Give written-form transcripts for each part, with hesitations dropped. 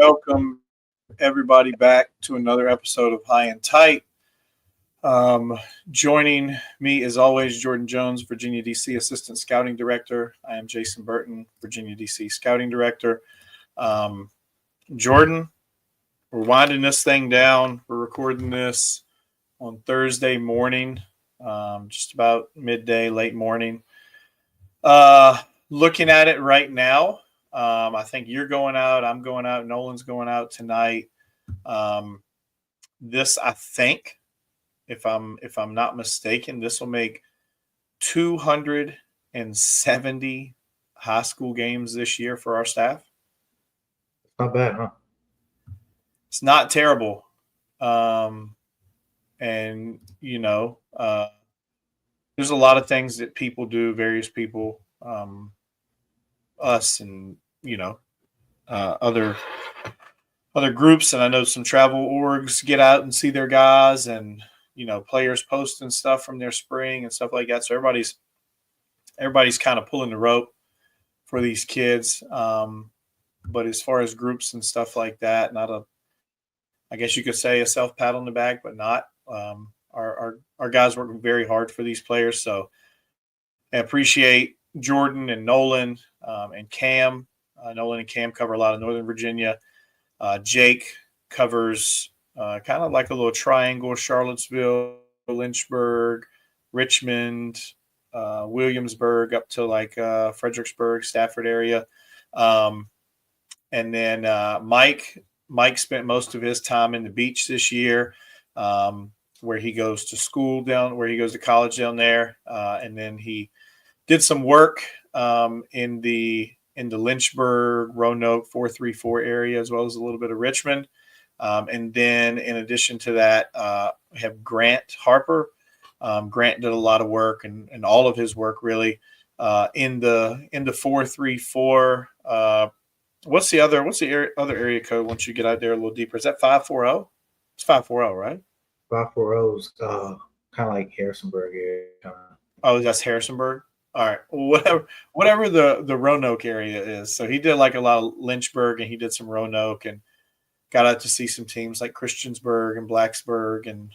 welcome everybody back to another episode of High and Tight. Joining me, as always, Jordan Jones, Virginia DC Assistant Scouting Director. I am Jason Burton, Virginia DC Scouting Director. Jordan, we're winding this thing down. We're recording this on Thursday morning, just about midday, late morning. Looking at it right now, I think you're going out. I'm going out. Nolan's going out tonight. This, I think, if I'm not mistaken, this will make 270 high school games this year for our staff. Not bad, huh? It's not terrible. There's a lot of things that people do, various people, us and, other groups. And I know some travel orgs get out and see their guys and, players posting stuff from their spring and stuff like that. So everybody's kind of pulling the rope for these kids. But as far as groups and stuff like that, I guess you could say a self pat on the back, but not. Our guys working very hard for these players. So I appreciate Jordan and Nolan and Cam. Nolan and Cam cover a lot of Northern Virginia. Jake covers kind of like a little triangle: Charlottesville, Lynchburg, Richmond, Williamsburg, up to like Fredericksburg, Stafford area. And then Mike spent most of his time in the beach this year, where he goes to school where he goes to college down there. And then he did some work in the Lynchburg, Roanoke 434 area, as well as a little bit of Richmond. And then in addition to that, we have Grant Harper. Grant did a lot of work and all of his work really in the 434. What's the other area code once you get out there a little deeper? Is that 540? It's 540, right? 540 is kind of like Harrisonburg area. Oh, that's Harrisonburg? All right. Whatever the Roanoke area is. So he did like a lot of Lynchburg and he did some Roanoke and got out to see some teams like Christiansburg and Blacksburg and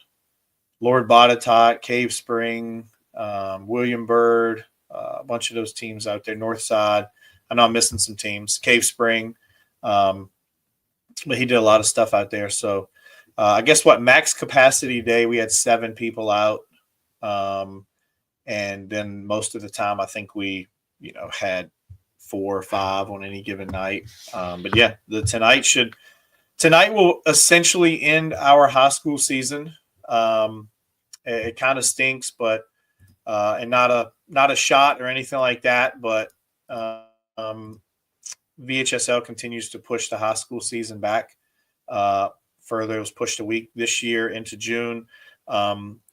Lord Botetourt, Cave Spring, William Byrd, a bunch of those teams out there, North Side. I know I'm missing some teams, Cave Spring. But he did a lot of stuff out there. So I guess max capacity day, we had 7 people out. And then most of the time, I think we, had 4 or 5 on any given night. But yeah, tonight will essentially end our high school season. It kind of stinks, but and not a shot or anything like that. But VHSL continues to push the high school season back further. It was pushed a week this year into June.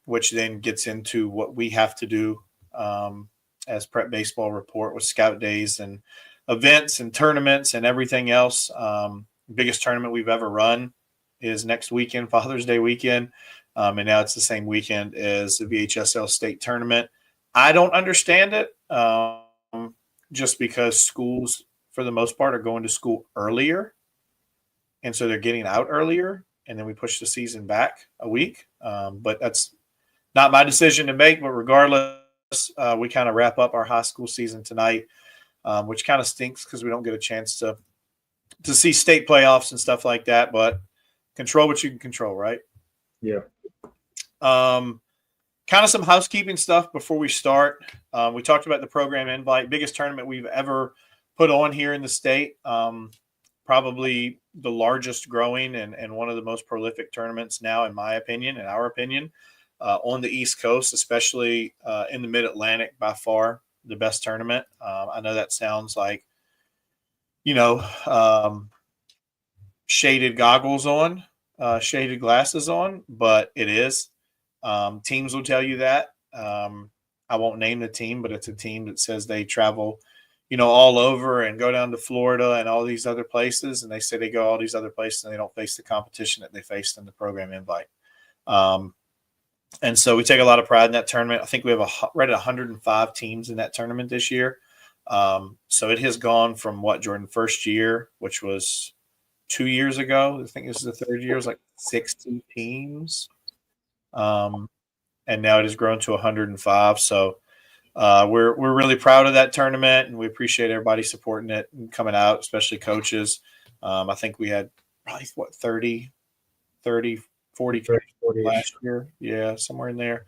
Which then gets into what we have to do as Prep Baseball Report with scout days and events and tournaments and everything else. Biggest tournament we've ever run is next weekend, Father's Day weekend. And now it's the same weekend as the VHSL state tournament. I don't understand it just because schools, for the most part, are going to school earlier. And so they're getting out earlier. And then we push the season back a week. But that's not my decision to make, but regardless, we kind of wrap up our high school season tonight, which kind of stinks because we don't get a chance to see state playoffs and stuff like that, but control what you can control, right? Yeah. Kind of some housekeeping stuff before we start. We talked about the program invite, biggest tournament we've ever put on here in the state. Probably the largest growing and one of the most prolific tournaments now, in my opinion, in our opinion. On the East Coast, especially in the Mid-Atlantic, by far the best tournament. I know that sounds like, shaded goggles on, shaded glasses on, but it is. Teams will tell you that. I won't name the team, but it's a team that says they travel, all over and go down to Florida and all these other places. And they say they go all these other places and they don't face the competition that they faced in the program invite. And so we take a lot of pride in that tournament. I think we have right at 105 teams in that tournament this year. So it has gone from Jordan, first year, which was 2 years ago. I think this is the third year. It was like 60 teams. And now it has grown to 105. So we're really proud of that tournament, and we appreciate everybody supporting it and coming out, especially coaches. I think we had probably 30, 40 40 last year. Yeah, somewhere in there.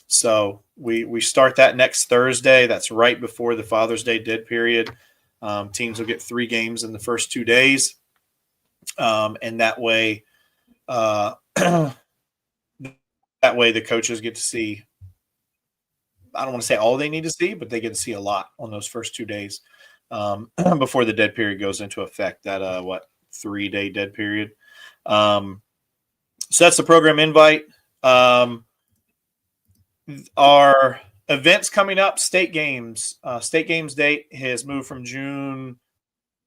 So we start that next Thursday. That's right before the Father's Day dead period. Teams will get 3 games in the first 2 days. And that way, that way the coaches get to see, I don't want to say all they need to see, but they get to see a lot on those first 2 days before the dead period goes into effect. That 3-day dead period. So that's the program invite. Our events coming up, state games. State games date has moved from June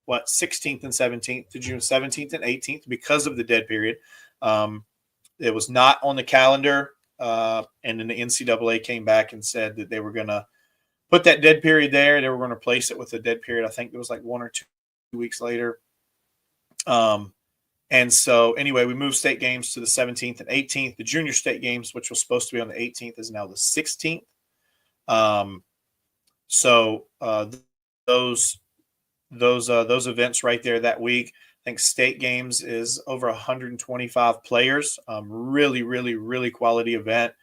16th and 17th to June 17th and 18th because of the dead period. It was not on the calendar. And then the NCAA came back and said that they were going to put that dead period there. They were going to replace it with a dead period. I think it was like 1 or 2 weeks later. And so anyway, we moved state games to the 17th and 18th. The junior state games, which was supposed to be on the 18th, is now the 16th. Those events right there that week. I think state games is over 125 players. Really, really, really quality event.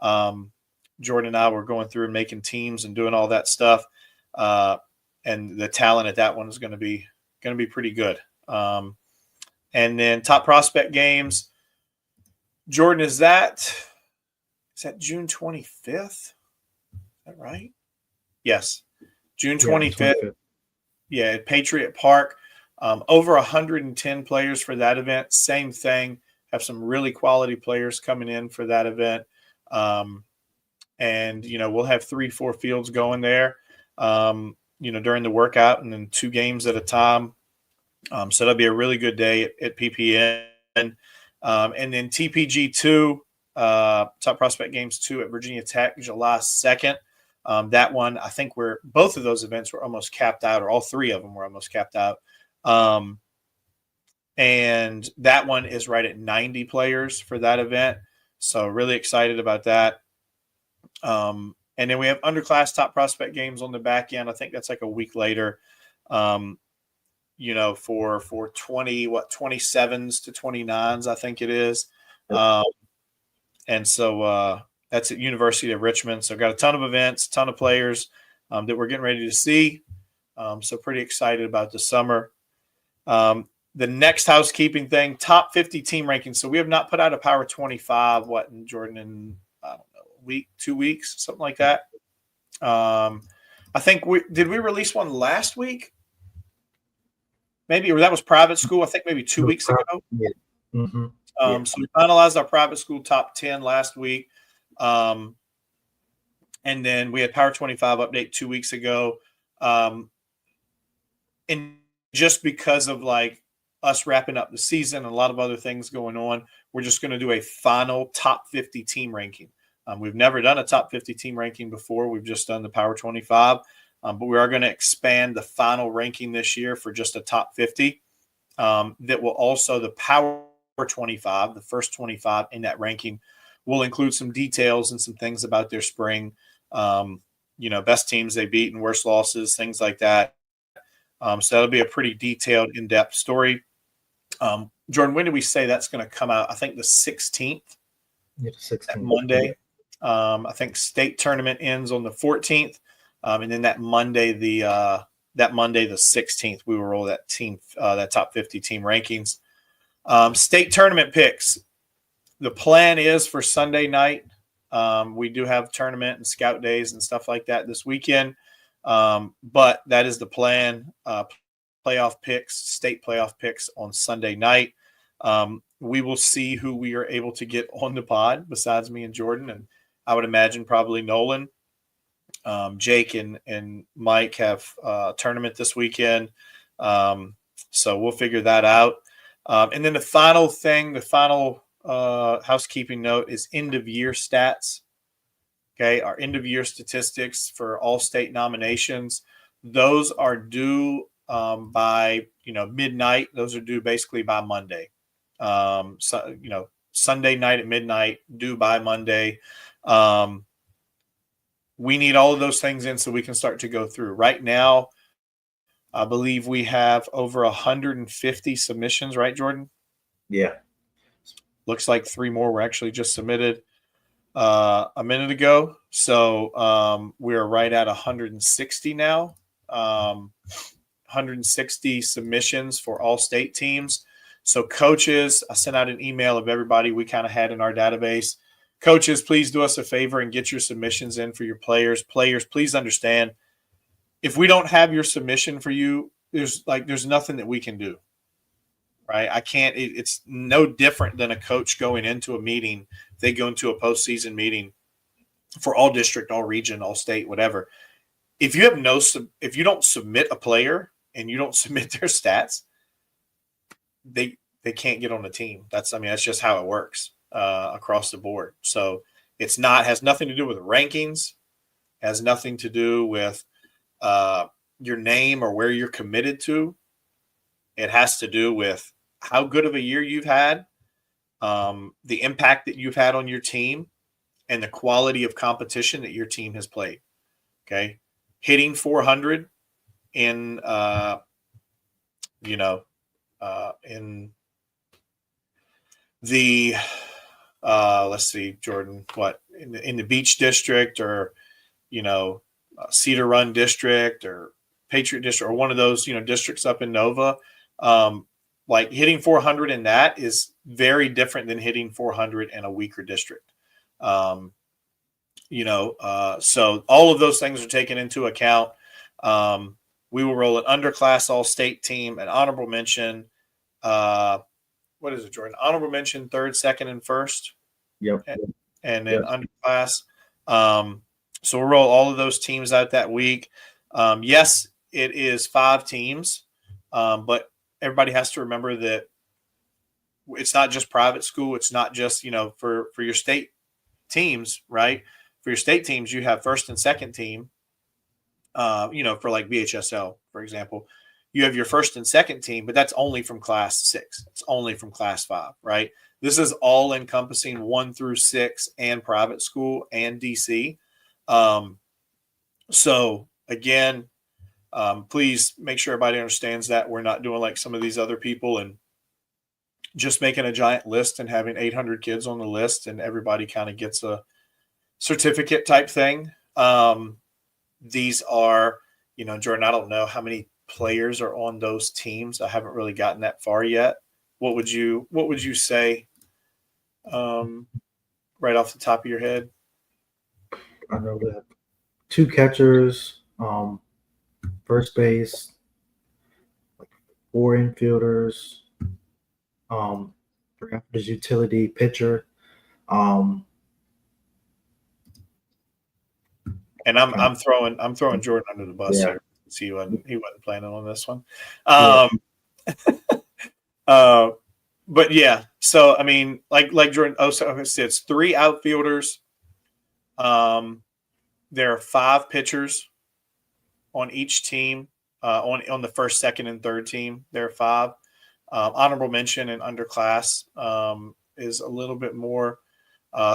Jordan and I were going through and making teams and doing all that stuff. And the talent at that one is going to be pretty good. And then top prospect games. Jordan, is that June 25th? Is that right? Yes. June 25th. Yeah, at Patriot Park. Over 110 players for that event. Same thing. Have some really quality players coming in for that event. And, we'll have 3-4 fields going there, during the workout, and then 2 games at a time. So that'll be a really good day at PPN. And then TPG2, Top Prospect Games 2 at Virginia Tech, July 2nd. That one, I think both of those events were almost capped out, or all 3 of them were almost capped out. And that one is right at 90 players for that event. So really excited about that. And then we have underclass Top Prospect Games on the back end. I think that's like a week later. For 27s to 29s, I think it is. And so that's at University of Richmond. So got a ton of events, ton of players that we're getting ready to see. So pretty excited about the summer. The next housekeeping thing, top 50 team rankings. So we have not put out a Power 25, Jordan, in, I don't know, a week, 2 weeks, something like that. I think did we release one last week? Maybe, or that was private school. I think maybe 2 weeks ago. Yeah. Mm-hmm. So we finalized our private school top 10 last week. And then we had Power 25 update 2 weeks ago. And just because of like us wrapping up the season and a lot of other things going on, we're just going to do a final top 50 team ranking. We've never done a top 50 team ranking before. We've just done the Power 25. But we are going to expand the final ranking this year for just a top 50. That will also, the Power 25, the first 25 in that ranking, will include some details and some things about their spring, best teams they beat and worst losses, things like that. So that'll be a pretty detailed, in-depth story. Jordan, when did we say that's going to come out? I think the 16th. Yeah, the 16th. That Monday. I think state tournament ends on the 14th. And then that Monday, the 16th, we will roll that top 50 team rankings. State tournament picks. The plan is for Sunday night. We do have tournament and scout days and stuff like that this weekend. But that is the plan. Playoff picks, state playoff picks on Sunday night. We will see who we are able to get on the pod besides me and Jordan. And I would imagine probably Nolan. Jake and Mike have a tournament this weekend. So we'll figure that out. And then the final housekeeping note is end of year stats. Okay. Our end of year statistics for all state nominations. Those are due by midnight. Those are due basically by Monday. So Sunday night at midnight, due by Monday. We need all of those things in so we can start to go through. Right now, I believe we have over 150 submissions, right, Jordan? Yeah. Looks like 3 more were actually just submitted a minute ago. So we're right at 160 now. 160 submissions for all state teams. So coaches, I sent out an email of everybody we kind of had in our database. Coaches, please do us a favor and get your submissions in for your players. Players, please understand, if we don't have your submission for you, there's nothing that we can do, right? I can't. It's no different than a coach going into a meeting. They go into a postseason meeting for all district, all region, all state, whatever. If you don't submit a player and you don't submit their stats, they can't get on the team. That's just how it works across the board. So has nothing to do with rankings, has nothing to do with your name or where you're committed to. It has to do with how good of a year you've had, the impact that you've had on your team, and the quality of competition that your team has played. Okay. Hitting 400 in in the let's see, Jordan, what in the Beach District or Cedar Run District or Patriot District or one of those districts up in Nova, like hitting 400 in that is very different than hitting 400 in a weaker district. So all of those things are taken into account. We will roll an underclass all-state team, an honorable mention. What is it, Jordan? Honorable mention, third, second, and first. Yep. And then underclass. So we'll roll all of those teams out that week. Yes, it is 5 teams, but everybody has to remember that it's not just private school. It's not just, for your state teams, right? For your state teams, you have first and second team. For like BHSL, for example, you have your first and second team, but that's only from class 6. It's only from class 5, right? This is all encompassing 1 through 6 and private school and DC. So again, please make sure everybody understands that we're not doing like some of these other people and just making a giant list and having 800 kids on the list and everybody kind of gets a certificate type thing. These are, Jordan, I don't know how many players are on those teams. I haven't really gotten that far yet. What would you say right off the top of your head? I know that 2 catchers, first base, like 4 infielders, there's utility pitcher. And I'm throwing Jordan under the bus here. He wasn't planning on this one. But yeah, so I mean, like Jordan it's 3 outfielders. There are 5 pitchers on each team. On the first, second, and third team, there are 5. Honorable mention and underclass is a little bit more.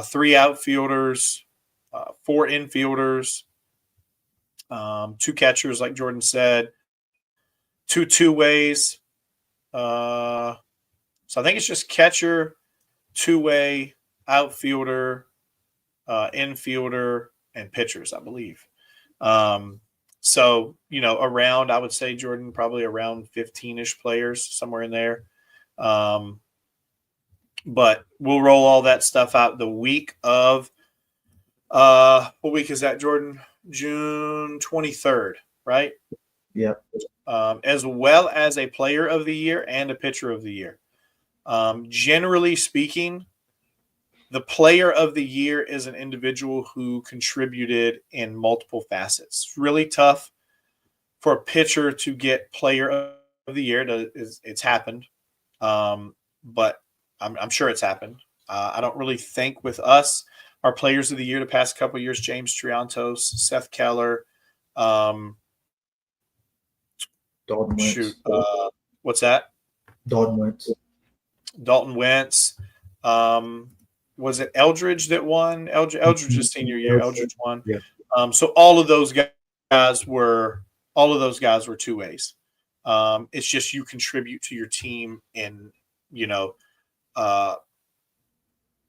3 outfielders, 4 infielders, 2 catchers, like Jordan said, 2 two-ways. So I think it's just catcher, 2-way, outfielder, infielder, and pitchers, I believe. So, around, I would say, Jordan, probably around 15-ish players, somewhere in there. But we'll roll all that stuff out the week of what week is that, Jordan? June 23rd, right? Yep. As well as a player of the year and a pitcher of the year. Generally speaking, the player of the year is an individual who contributed in multiple facets. It's really tough for a pitcher to get player of the year. It's happened, but I'm sure it's happened. I don't really think with us, our players of the year the past couple of years, James Triantos, Seth Keller, Dalton shoot, Wentz. what's that? Dalton Wentz. Dalton Wentz. Was it Eldridge that won? Eldridge's senior year. Eldridge won. Yeah. So all of those guys were two ways. It's just you contribute to your team in uh,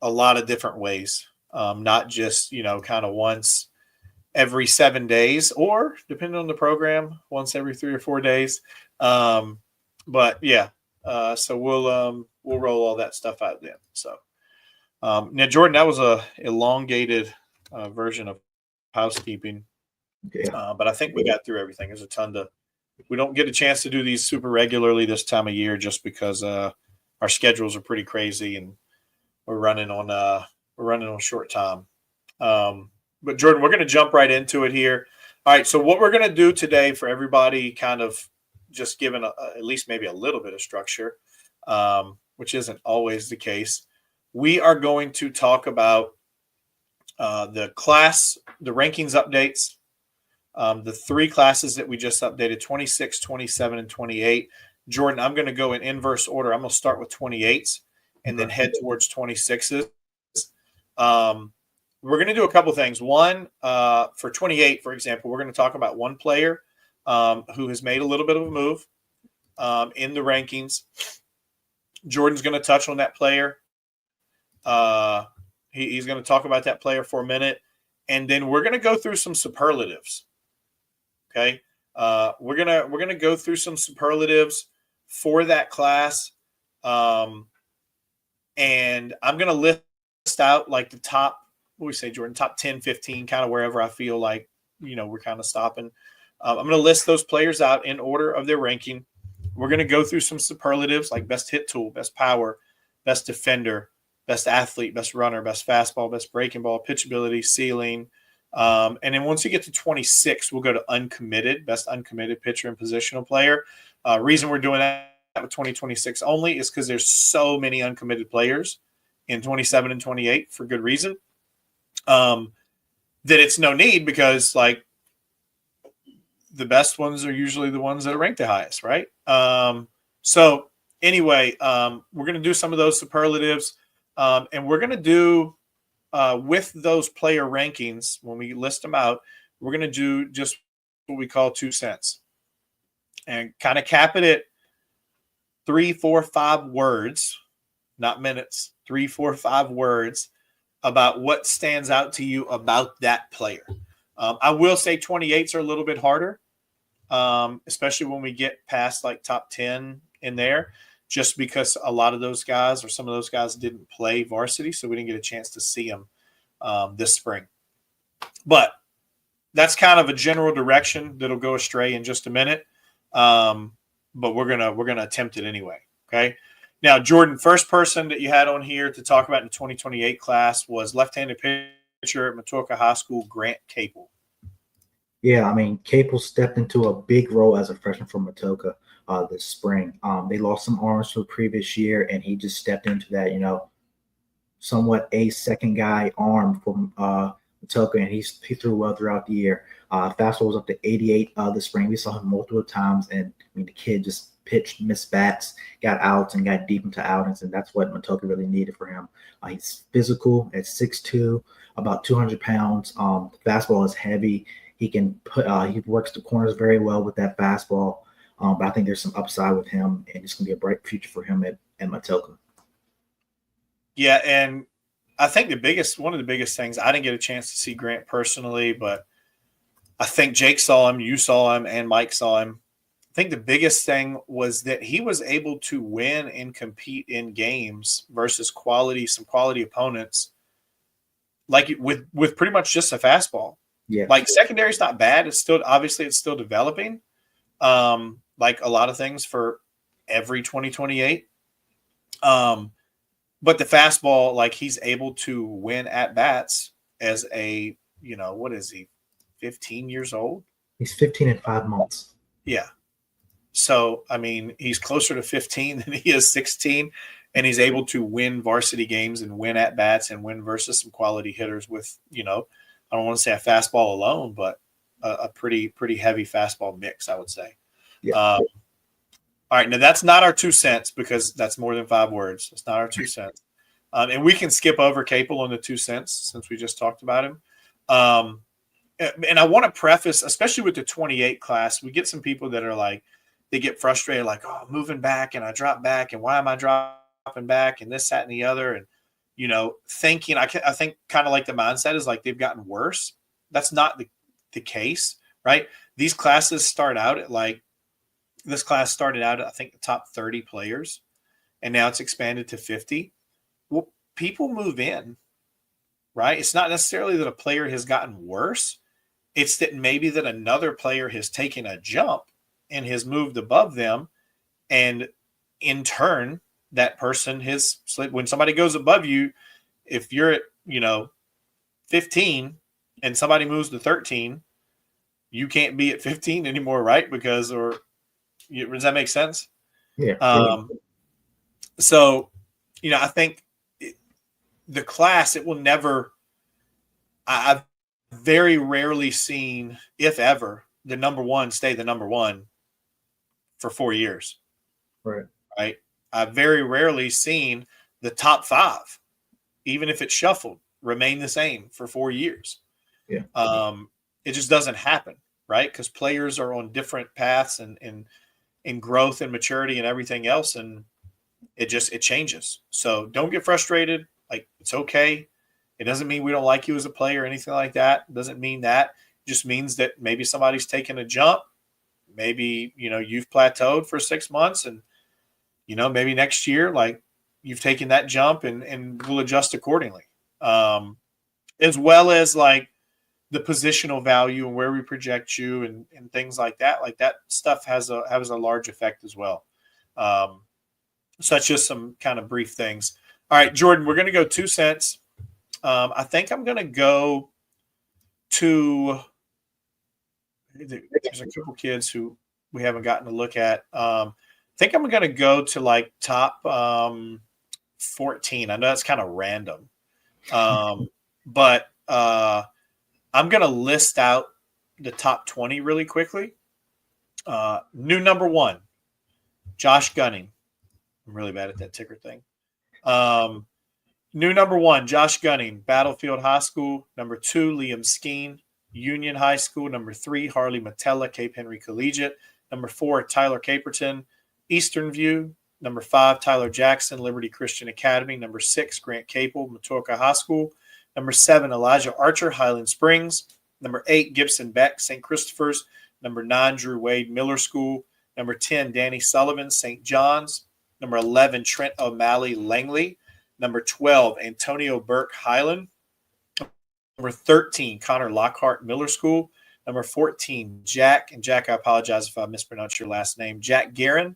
a lot of different ways, not just kind of once every 7 days, or depending on the program, once every 3 or 4 days. But yeah, so we'll roll all that stuff out then. So now, Jordan, that was a elongated version of housekeeping, but I think we got through everything. There's a ton to. We don't get a chance to do these super regularly this time of year, just because our schedules are pretty crazy and we're running on short time. But Jordan, we're going to jump right into it here. All right. So what we're going to do today for everybody, kind of just giving at least maybe a little bit of structure, which isn't always the case. We are going to talk about the rankings updates, the 3 classes that we just updated, 26, 27, and 28. Jordan, I'm going to go in inverse order. I'm going to start with 28s and then head towards 26s. We're going to do a couple things. One, for 28, for example, we're going to talk about one player who has made a little bit of a move in the rankings. Jordan's going to touch on that player. He's going to talk about that player for a minute, and then we're going to go through some superlatives. Okay, we're gonna go through some superlatives for that class, and I'm going to list out like the top. What do we say, Jordan? Top 10, 15, kind of wherever I feel like we're kind of stopping. I'm going to list those players out in order of their ranking. We're going to go through some superlatives like best hit tool, best power, best defender, best athlete, best runner, best fastball, best breaking ball, pitchability, ceiling. And then once you get to 26, we'll go to uncommitted, best uncommitted pitcher and positional player. Reason we're doing that with 2026 only is because there's so many uncommitted players in 27 and 28 for good reason. That it's no need, because like the best ones are usually the ones that are ranked the highest, right? So anyway, we're going to do some of those superlatives, and we're going to do with those player rankings, when we list them out, we're going to do just what we call 2 cents and kind of cap it at 3, 4, 5 words, not minutes, 3, 4, 5 words about what stands out to you about that player. I will say 28s are a little bit harder, especially when we get past like top 10 in there, just because a lot of those guys or some of those guys didn't play varsity, so we didn't get a chance to see them this spring. But that's kind of a general direction that'll go astray in just a minute. But we're gonna attempt it anyway. Okay. Now, Jordan, first person that you had on here to talk about in the 2028 class was left-handed pitcher at Matoka High School, Grant Capel. Yeah, I mean, Capel stepped into a big role as a freshman for Matoka this spring. They lost some arms from the previous year, and he just stepped into that, somewhat a second guy arm from Matoka, and he threw well throughout the year. Fastball was up to 88 this spring. We saw him multiple times, and I mean, the kid just pitched, missed bats, got outs, and got deep into outings, and that's what Matoka really needed for him. He's physical at 6'2", about 200 pounds. Fastball is heavy. He can put. He works the corners very well with that fastball. But I think there's some upside with him, and it's going to be a bright future for him at Matoka. Yeah, and I think one of the biggest things, I didn't get a chance to see Grant personally, but I think Jake saw him, you saw him, and Mike saw him. I think the biggest thing was that he was able to win and compete in games versus some quality opponents, like with pretty much just a fastball. Yeah, like secondary's not bad. It's still developing, like a lot of things for every 2028. But the fastball, like he's able to win at bats as a, what is he, 15 years old? He's 15 and 5 months. Yeah. So, I mean, he's closer to 15 than he is 16, and he's able to win varsity games and win at bats and win versus some quality hitters with, I don't want to say a fastball alone, but a pretty heavy fastball mix, I would say. Yeah. All right, now that's not our 2 cents because that's more than 5 words. It's not our 2 cents. And we can skip over Capel on the 2 cents since we just talked about him. And I want to preface, especially with the 28 class, we get some people that are like, they get frustrated, like, oh, I'm moving back and I drop back, and why am I dropping back, and this, that, and the other. And, thinking, I think kind of like the mindset is like they've gotten worse. That's not the case, right? These classes start out at this class started out at, I think, the top 30 players, and now it's expanded to 50. Well, people move in, right? It's not necessarily that a player has gotten worse. It's that maybe that another player has taken a jump and has moved above them. And in turn, that person has slid. When somebody goes above you, if you're at, 15 and somebody moves to 13, you can't be at 15 anymore, right? Does that make sense? Yeah. So, I think the class, it will never, I've very rarely seen, if ever, the number one stay the number one for 4 years. Right. Right. I've very rarely seen the top 5, even if it's shuffled, remain the same for 4 years. Yeah. It just doesn't happen, right? Because players are on different paths and in growth and maturity and everything else, and it changes. So don't get frustrated. Like, it's okay. It doesn't mean we don't like you as a player or anything like that. It doesn't mean that. It just means that maybe somebody's taken a jump. Maybe, you've plateaued for 6 months, and, maybe next year, like, you've taken that jump and we'll adjust accordingly. As well as like the positional value and where we project you and things like that. Like, that stuff has a large effect as well. So that's just some kind of brief things. All right, Jordan, we're going to go 2 cents. I think I'm going to go to – there's a couple kids who we haven't gotten to look at. I think I'm going to go to like top 14. I know that's kind of random. But I'm going to list out the top 20 really quickly. New number 1, Josh Gunning. I'm really bad at that ticker thing. New number 1, Josh Gunning, Battlefield High School. Number 2, Liam Skeen, Union High School. Number 3, Harley Matella, Cape Henry Collegiate. Number 4, Tyler Caperton, Eastern View. Number 5, Tyler Jackson, Liberty Christian Academy. Number 6, Grant Capel, Matoka High School. Number 7, Elijah Archer, Highland Springs. Number 8, Gibson Beck, St. Christopher's. Number 9, Drew Wade, Miller School. Number 10, Danny Sullivan, St. John's. Number 11, Trent O'Malley, Langley. Number 12, Antonio Burke, Highland. Number 13, Connor Lockhart, Miller School. Number 14, Jack, I apologize if I mispronounced your last name, Jack Guerin.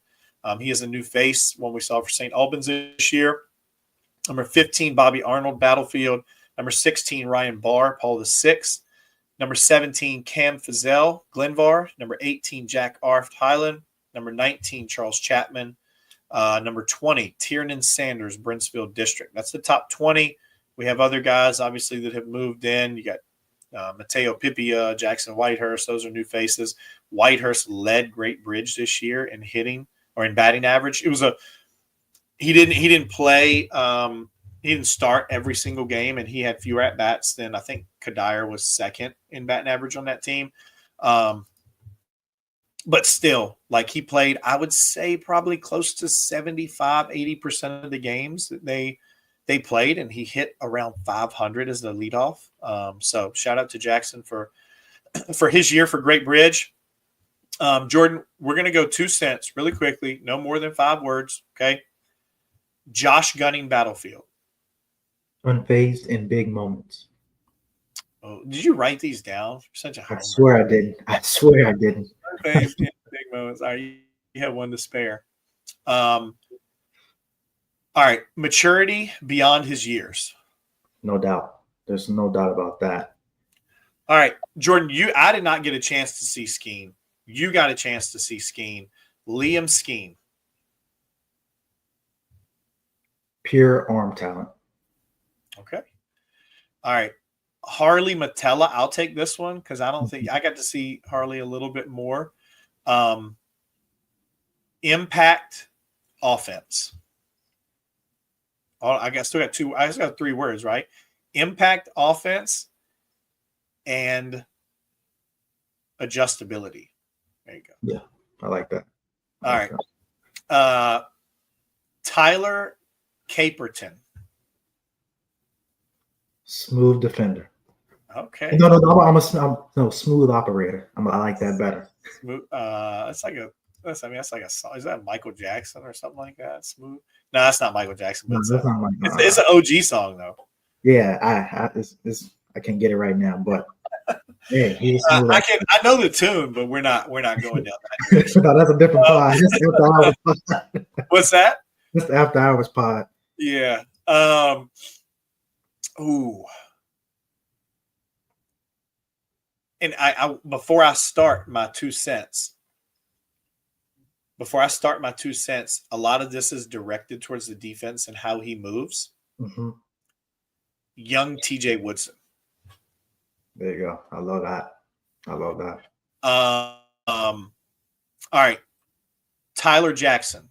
He is a new face, one we saw for St. Albans this year. Number 15, Bobby Arnold, Battlefield. Number 16, Ryan Barr, Paul VI. Number 17, Cam Fazell, Glenvar. Number 18, Jack Arft, Highland. Number 19, Charles Chapman. Number 20, Tiernan Sanders, Brinsfield District. That's the top 20. We have other guys, obviously, that have moved in. You got Mateo Pipia, Jackson Whitehurst. Those are new faces. Whitehurst led Great Bridge this year in hitting or in batting average. It was he didn't play. He didn't start every single game, and he had fewer at bats than I think Kadir was second in batting average on that team. But still, like, he played, I would say, probably close to 75-80% of the games that they played, and he hit around 500 as the leadoff. So shout out to Jackson for his year for Great Bridge. Jordan, we're going to go 2 cents really quickly, no more than 5 words, okay? Josh Gunning, Battlefield. Unfazed in big moments. Oh, did you write these down? You're such a I swear I didn't. Unfazed in big moments. All right, you have one to spare. All right, maturity beyond his years. No doubt. There's no doubt about that. All right, Jordan, I did not get a chance to see Skeen. You got a chance to see Skeen. Liam Skeen. Pure arm talent. Okay. All right. Harley Matella. I'll take this one because I don't think I got to see Harley a little bit more. impact offense. Oh, still got two. I just got 3 words, right? Impact offense and adjustability. There you go. Yeah, I like that. All right. Tyler Caperton. Smooth defender. Okay. No, I'm smooth operator. I like that better. Smooth. That's like a song. Is that Michael Jackson or something like that? Smooth. No, that's not Michael Jackson. But No, that's not it's an OG song though. Yeah, I can't get it right now, but yeah, he's smooth. I know the tune, but we're not going down that direction. No, that's a different pod. What's that? Just after hours pod. Yeah. Ooh. And I before I start my 2 cents, a lot of this is directed towards the defense and how he moves. Mm-hmm. Young TJ Woodson. There you go. I love that. All right. Tyler Jackson.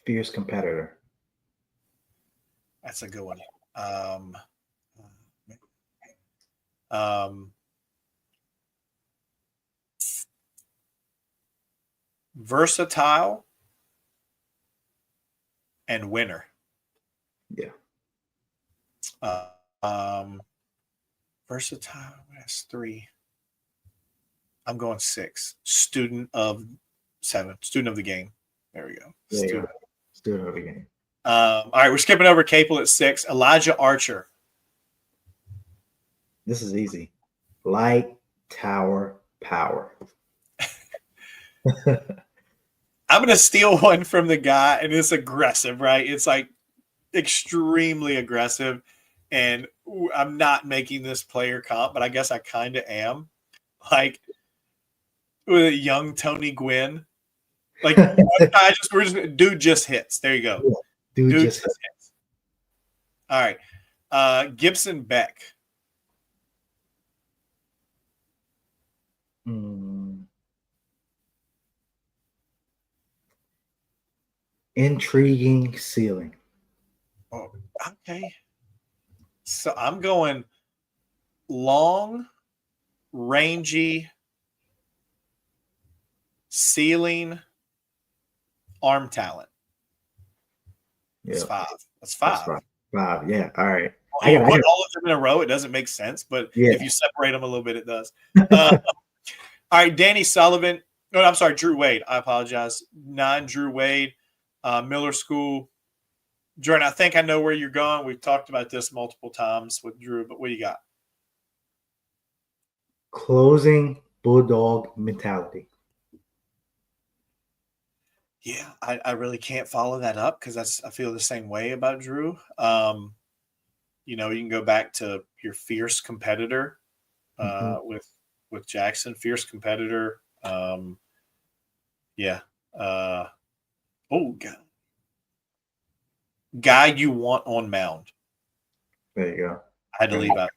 Fierce competitor. That's a good one. Versatile and winner. Yeah. Versatile. That's 3. I'm going 6. Student of 7. Student of the game. There we go. Student of the game. All right, we're skipping over Capel at 6. Elijah Archer. This is easy. Light tower power. I'm going to steal one from the guy, and it's aggressive, right? It's like extremely aggressive, and I'm not making this player comp, but I guess I kind of am. Like with a young Tony Gwynn. Like dude just hits. There you go. Yeah, dude just hits. All right. Gibson Beck. Intriguing ceiling. Oh, okay. So I'm going long, rangy, ceiling, arm talent. Yeah. That's 5. That's 5. Yeah. All right. I got all of them in a row. It doesn't make sense, but if you separate them a little bit, it does. All right, Danny Sullivan. No, I'm sorry, Drew Wade. I apologize. 9, Drew Wade, Miller School. Jordan, I think I know where you're going. We've talked about this multiple times with Drew, but what do you got? Closing bulldog mentality. Yeah, I really can't follow that up because I feel the same way about Drew. You can go back to your fierce competitor with Jackson, fierce competitor. Yeah. Oh, God. Guy you want on mound. There you go. I had to leave out.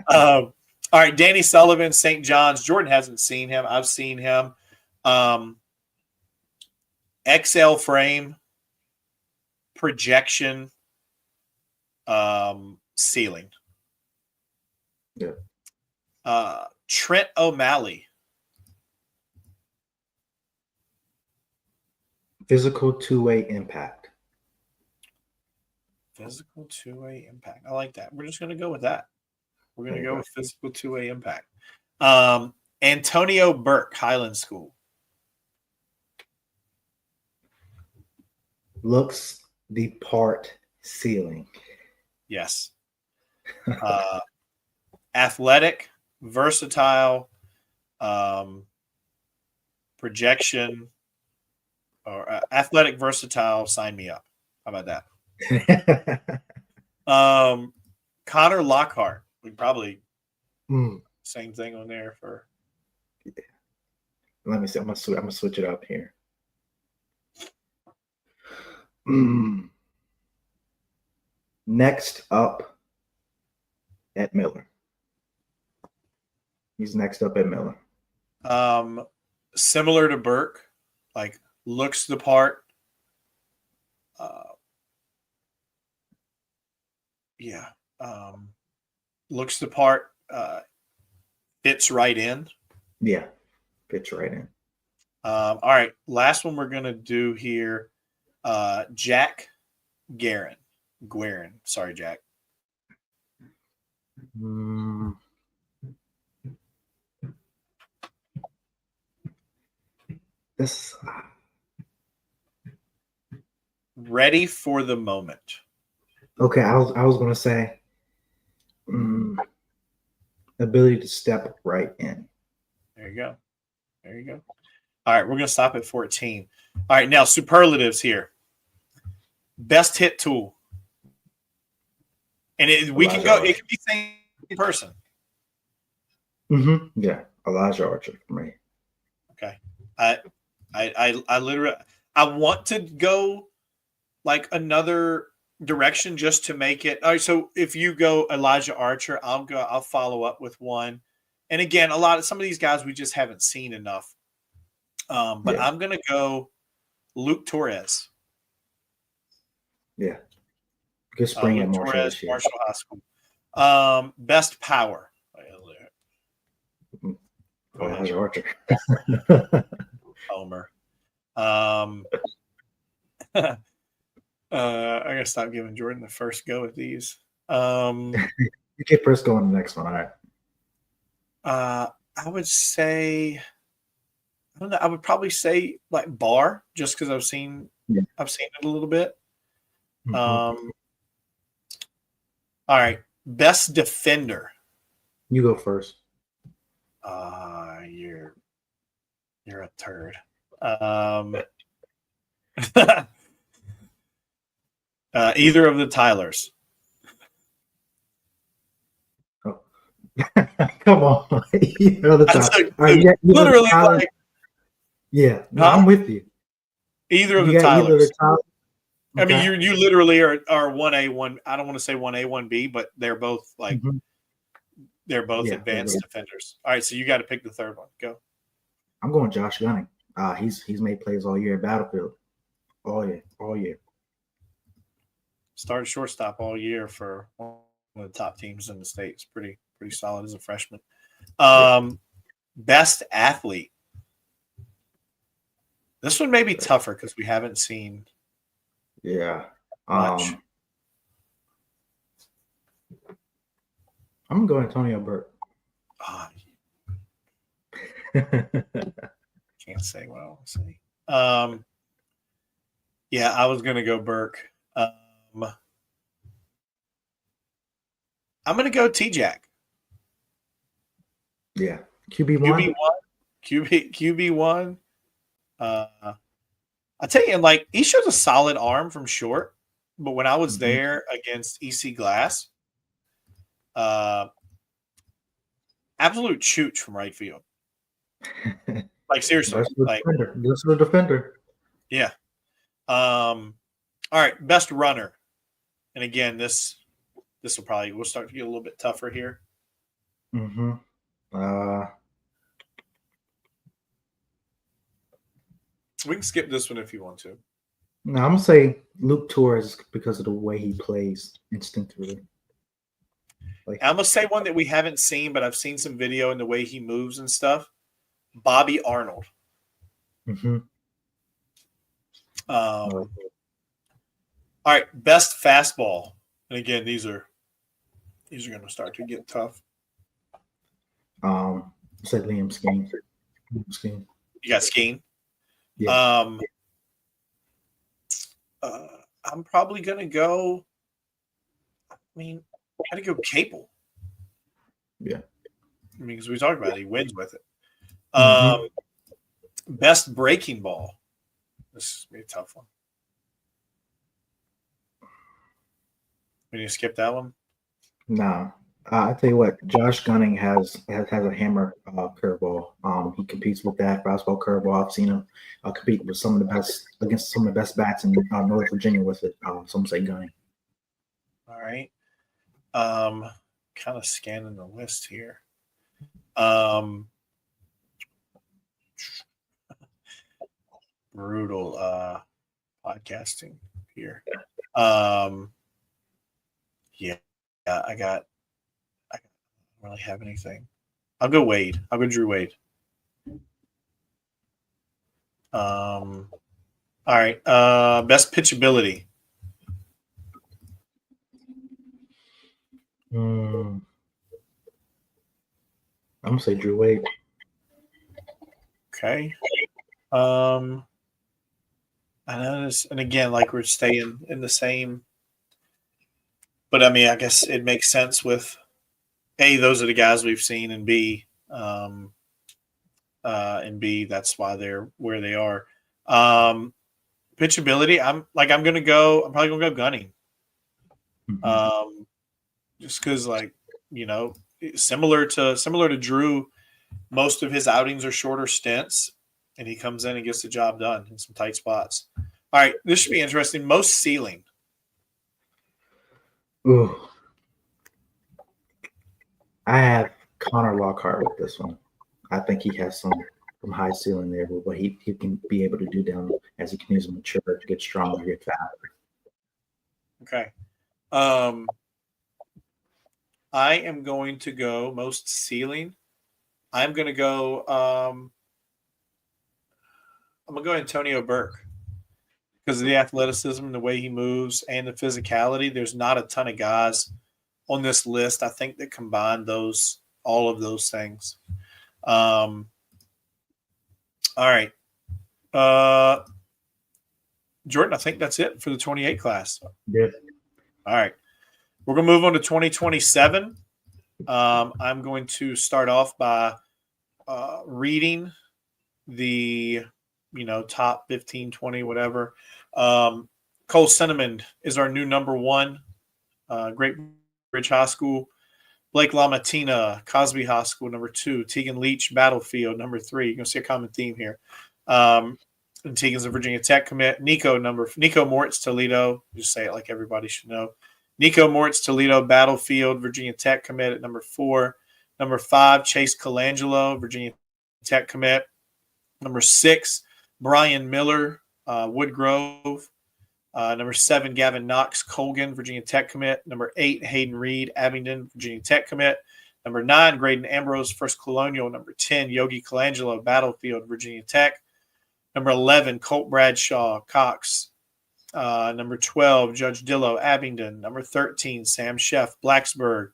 All right, Danny Sullivan, St. John's. Jordan hasn't seen him. I've seen him. XL frame, projection, ceiling. Yeah. Trent O'Malley. Physical two-way impact. Physical two-way impact. I like that. We're just going to go with that. We're going to go with physical two-way impact. Antonio Burke, Highland School. Looks the part ceiling. Yes. Athletic, versatile, projection, or athletic, versatile, sign me up. How about that? Connor Lockhart. We probably same thing on there for. Yeah. Let me see. I'm gonna switch it up here. Next up at Miller. He's next up at Miller. similar to Burke, like looks the part. Yeah. Looks the part, fits right in. Yeah, fits right in. All right. Last one we're going to do here. Jack Guerin. Sorry, Jack. This Ready for the moment. okay. I was gonna say ability to step right in. There you go. There you go. All right, we're going to stop at 14. All right, now superlatives here. Best hit tool. And we can go, it can be same person. Yeah, Elijah Archer for me. Okay. I literally, I want to go like another direction just to make it. All right, so if you go Elijah Archer, I'll follow up with one. And again, some of these guys we just haven't seen enough. But I'm gonna go Luke Torres. Yeah. Good spring at Marshall Torres, this year. Marshall High School. Best power. Elijah Archer. Homer. I gotta stop giving Jordan the first go at these. You get Briscoe on the next one, all right. I would say, I don't know. I would probably say like Barr, just because I've seen it a little bit. All right, best defender. You go first. You're a turd. Either of the Tylers. Oh. Come on. Either of the Tylers. Right, literally, like, yeah. No, I'm with you. Either of the Tylers. I mean, you literally are 1A, 1. I don't want to say 1A, 1B, but they're both like they're both advanced defenders. All right, so you got to pick the third one. Go. I'm going Josh Gunning. He's made plays all year at Battlefield. All year. Started shortstop all year for one of the top teams in the States. Pretty solid as a freshman. Best athlete. This one may be tougher because we haven't seen. Yeah. Much. I'm going Antonio Burke. Can't say what I want to say. Yeah, I was going to go Burke. I'm going to go T-Jack. Yeah. QB1. QB1. I tell you, like, he shows a solid arm from short, but when I was there against EC Glass, absolute chooch from right field. Like, seriously. This is a defender. Yeah. All right, best runner. And again, this will we'll start to get a little bit tougher here. We can skip this one if you want to. No, I'm gonna say Luke Torres because of the way he plays instinctively. I'm gonna say one that we haven't seen, but I've seen some video and the way he moves and stuff. Bobby Arnold. All right, best fastball. And again, these are going to start to get tough. I said Liam Skeen. You got Skeen. Yeah. I'm probably going to go. I mean, I got to go Capel. Yeah. I mean, because we talked about it, he wins with it. Best breaking ball. This is going to be a tough one. We need to skip that one. Nah. I tell you what, Josh Gunning has a hammer curveball. He competes with that fastball curveball. I've seen him compete with some of the best against some of the best bats in Northern Virginia with it. Some say Gunning. All right. Kind of scanning the list here. brutal podcasting here. Yeah, I don't really have anything. I'll go Wade. I'll go Drew Wade. All right. Best pitchability. I'm gonna say Drew Wade. Okay. I know this, and again, like we're staying in the same. But I mean, I guess it makes sense with A, those are the guys we've seen, and B, that's why they're where they are. Pitchability, I'm probably gonna go Gunning. Just because, similar to Drew, most of his outings are shorter stints, and he comes in and gets the job done in some tight spots. All right, this should be interesting. Most ceiling. Ooh. I have Connor Lockhart with this one. I think he has some high ceiling there with what he can be able to do down as he continues to mature, to get stronger, get faster. Okay. I am going to go most ceiling. I'm going to go Antonio Burke because of the athleticism, the way he moves, and the physicality. There's not a ton of guys on this list, I think, that combine all of those things. All right. Jordan, I think that's it for the 28 class. Yeah. All right. We're going to move on to 2027. I'm going to start off by reading the, top 15, 20, whatever. Cole Cinnamon is our new number 1, Great Bridge High School. Blake LaMattina, Cosby High School, number 2. Tegan Leach, Battlefield, number 3. You're going to see a common theme here. And Tegan's a Virginia Tech commit. Nico Moritz, Toledo. Just say it like everybody should know. Nico Moritz, Toledo, Battlefield, Virginia Tech commit at number 4. Number 5, Chase Colangelo, Virginia Tech commit. Number 6, Brian Miller, Woodgrove. Number 7, Gavin Knox, Colgan, Virginia Tech commit. Number 8, Hayden Reed, Abingdon, Virginia Tech commit. Number 9, Graydon Ambrose, First Colonial. Number 10, Yogi Colangelo, Battlefield, Virginia Tech. Number 11, Colt Bradshaw, Cox. Number 12, Judge Dillo, Abingdon. Number 13, Sam Sheff, Blacksburg.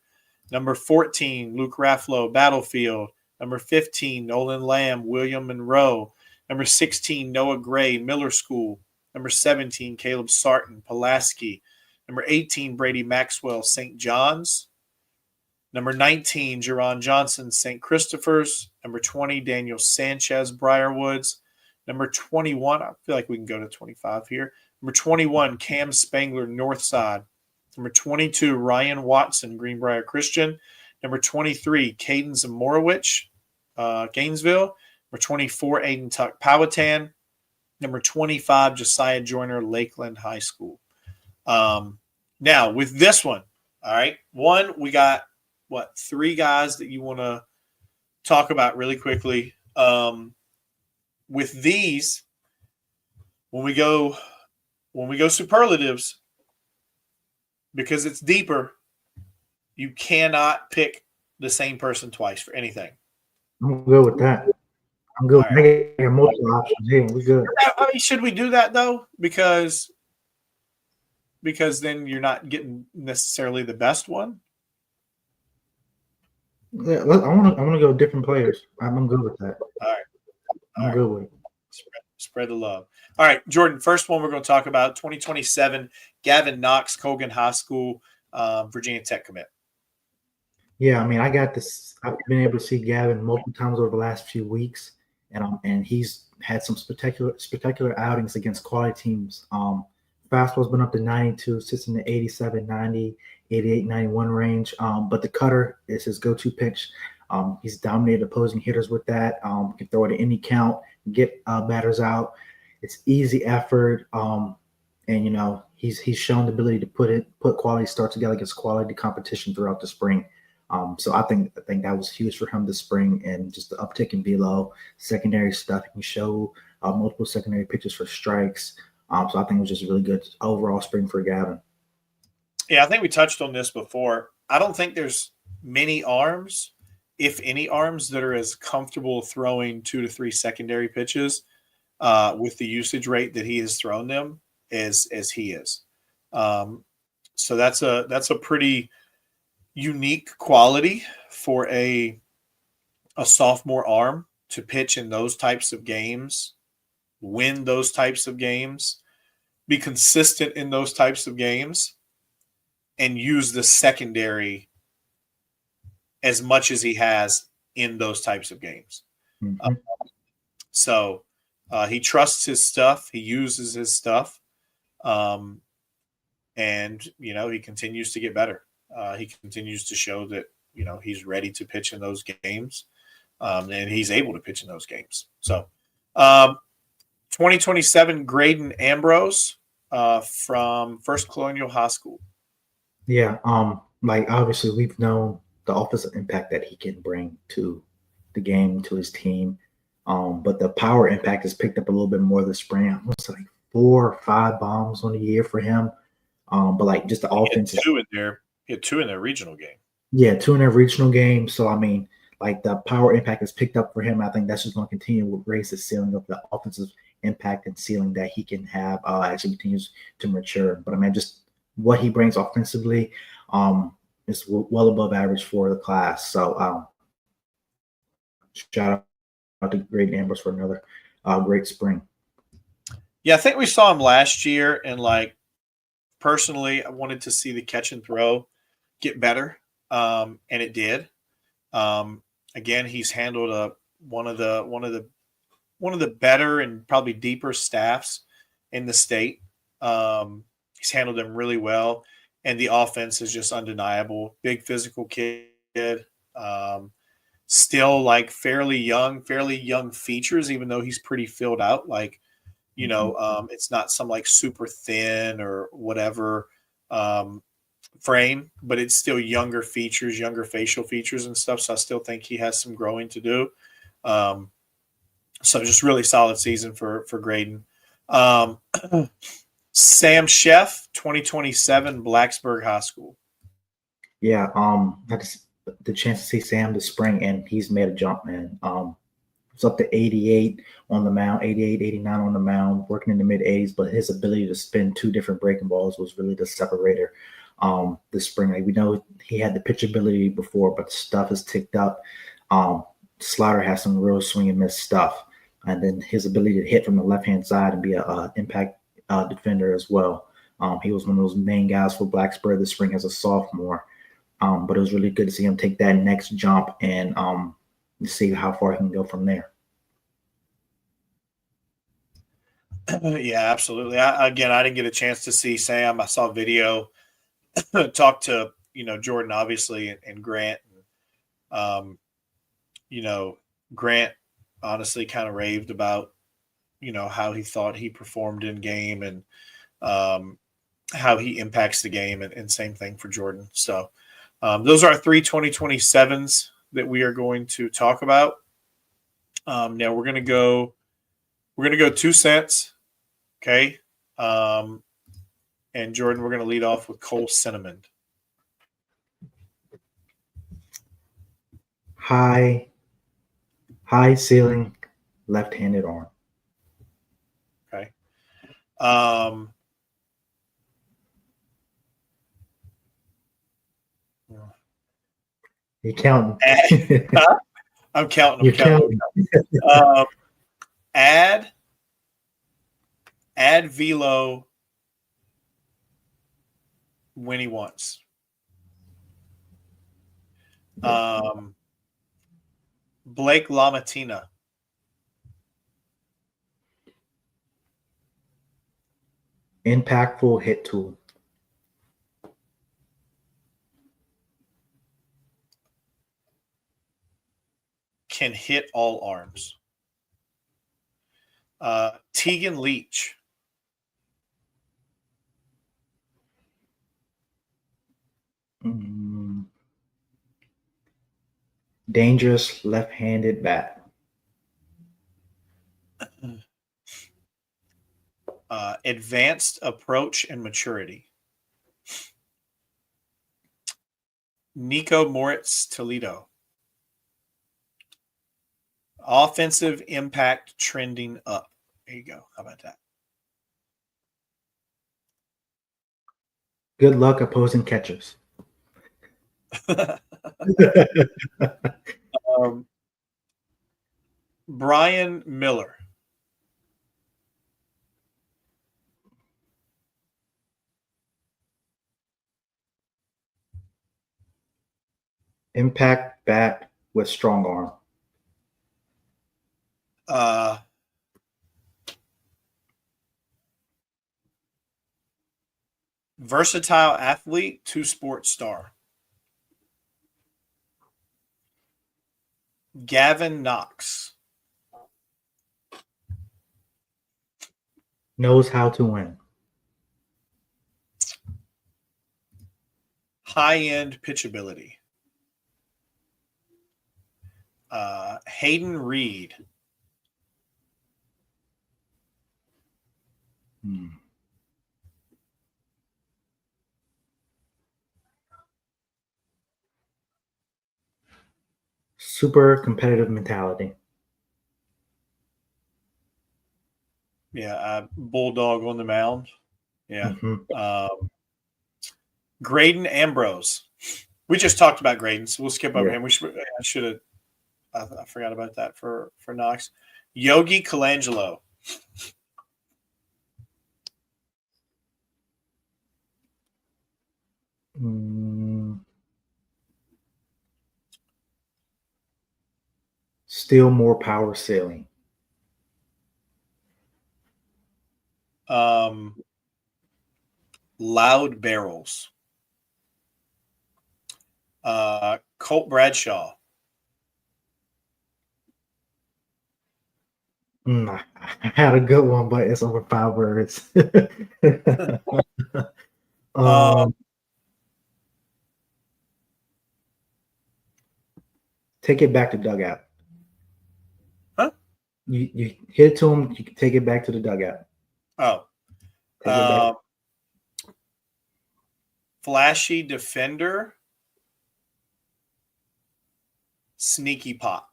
Number 14, Luke Rafflo, Battlefield. Number 15, Nolan Lamb, William Monroe. Number 16, Noah Gray, Miller School. Number 17, Caleb Sarton, Pulaski. Number 18, Brady Maxwell, St. John's. Number 19, Jerron Johnson, St. Christopher's. Number 20, Daniel Sanchez, Briarwoods. Number 21, I feel like we can go to 25 here. Number 21, Cam Spangler, Northside. Number 22, Ryan Watson, Greenbrier Christian. Number 23, Caden Zamorowicz, Gainesville. Number 24, Aiden Tuck, Powhatan. Number 25, Josiah Joyner, Lakeland High School. Now, with this one, all right, we got, 3 guys that you want to talk about really quickly. With these, when we go superlatives, because it's deeper, you cannot pick the same person twice for anything. I'm good with that. I'm good. Right. I got multiple options here. We're good. I mean, should we do that though? Because then you're not getting necessarily the best one. Yeah, I want to go different players. I'm good with that. All right. I'm good with it. Spread the love. All right, Jordan, first one we're going to talk about, 2027, Gavin Knox, Colgan High School, Virginia Tech commit. Yeah, I mean, I got this. I've been able to see Gavin multiple times over the last few weeks, and he's had some spectacular outings against quality teams. Fastball's been up to 92, sits in the 87, 90, 88, 91 range. But the cutter is his go-to pitch. He's dominated opposing hitters with that. Can throw it at any count, get batters out. It's easy effort, and he's shown the ability to put quality starts together against quality competition throughout the spring. So I think that was huge for him this spring, and just the uptick in velo, secondary stuff. He can show multiple secondary pitches for strikes. So I think it was just a really good overall spring for Gavin. Yeah, I think we touched on this before. I don't think there's many arms, if any arms, that are as comfortable throwing 2 to 3 secondary pitches with the usage rate that he has thrown them as he is. So that's a pretty unique quality for a sophomore arm to pitch in those types of games, win those types of games, be consistent in those types of games, and use the secondary as much as he has in those types of games. Mm-hmm. So he trusts his stuff. He uses his stuff. And, he continues to get better. He continues to show that, he's ready to pitch in those games. And he's able to pitch in those games. So 2027, Graydon Ambrose from First Colonial High School. Yeah, like obviously we've known the offensive impact that he can bring to the game, to his team. But the power impact has picked up a little bit more this spring. Almost like 4 or 5 bombs on the year for him. But like just the offense. He had 2 in their regional game. Yeah, 2 in their regional game. So I mean, like the power impact has picked up for him. I think that's just going to continue to raise the ceiling of the offensive impact and ceiling that he can have as he continues to mature. But I mean, just what he brings offensively is well above average for the class. So shout out to Graydon Ambrose for another great spring. Yeah, I think we saw him last year, and like personally, I wanted to see the catch and throw get better, and it did. Again, he's handled one of the better and probably deeper staffs in the state. He's handled them really well, and the offense is just undeniable. Big physical kid, still like fairly young features, even though he's pretty filled out. Like, it's not some like super thin or whatever frame, but it's still younger features, younger facial features and stuff. So I still think he has some growing to do. So just really solid season for Graydon. Sam Sheff, 2027, Blacksburg High School. Yeah, had the chance to see Sam this spring, and he's made a jump, man. It's up to 88 on the mound, 88, 89 on the mound, working in the mid 80s, but his ability to spin 2 different breaking balls was really the separator this spring. Like we know he had the pitch ability before, but stuff has ticked up. Slaughter has some real swing and miss stuff, and then his ability to hit from the left-hand side and be a impact defender as well. He was one of those main guys for Blacksburg this spring as a sophomore, but it was really good to see him take that next jump and see how far he can go from there. Yeah, absolutely. I didn't get a chance to see Sam. I saw video, talk to Jordan obviously and Grant. Grant honestly kind of raved about how he thought he performed in game and how he impacts the game, and same thing for Jordan. So those are our 3 2027s that we are going to talk about. Now we're gonna go 2 cents. Okay. And Jordan, we're gonna lead off with Cole Cinnamon. High ceiling, left-handed arm. Okay. You counting? I'm counting. You're counting. Add velo when he wants. Blake LaMattina. Impactful hit tool. Can hit all arms. Tegan Leach. Dangerous left-handed bat. advanced approach and maturity. Nico Moritz Toledo. Offensive impact trending up. There you go. How about Good luck opposing catchers. that? Brian Miller. Impact bat with strong arm. Versatile athlete, two-sport star. Gavin Knox. Knows how to win. High-end pitchability. Hayden Reed. Super competitive mentality. Yeah, bulldog on the mound. Yeah. Mm-hmm. Graydon Ambrose. We just talked about Graydon, so we'll skip over him. I should have. I forgot about that for Knox. Yogi Colangelo. Still more power sailing. Loud barrels. Colt Bradshaw. I had a good one, but it's over 5 words. Take it back to dugout. Huh? You hit it to him, you can take it back to the dugout. Oh. Take it back. Flashy defender. Sneaky pot.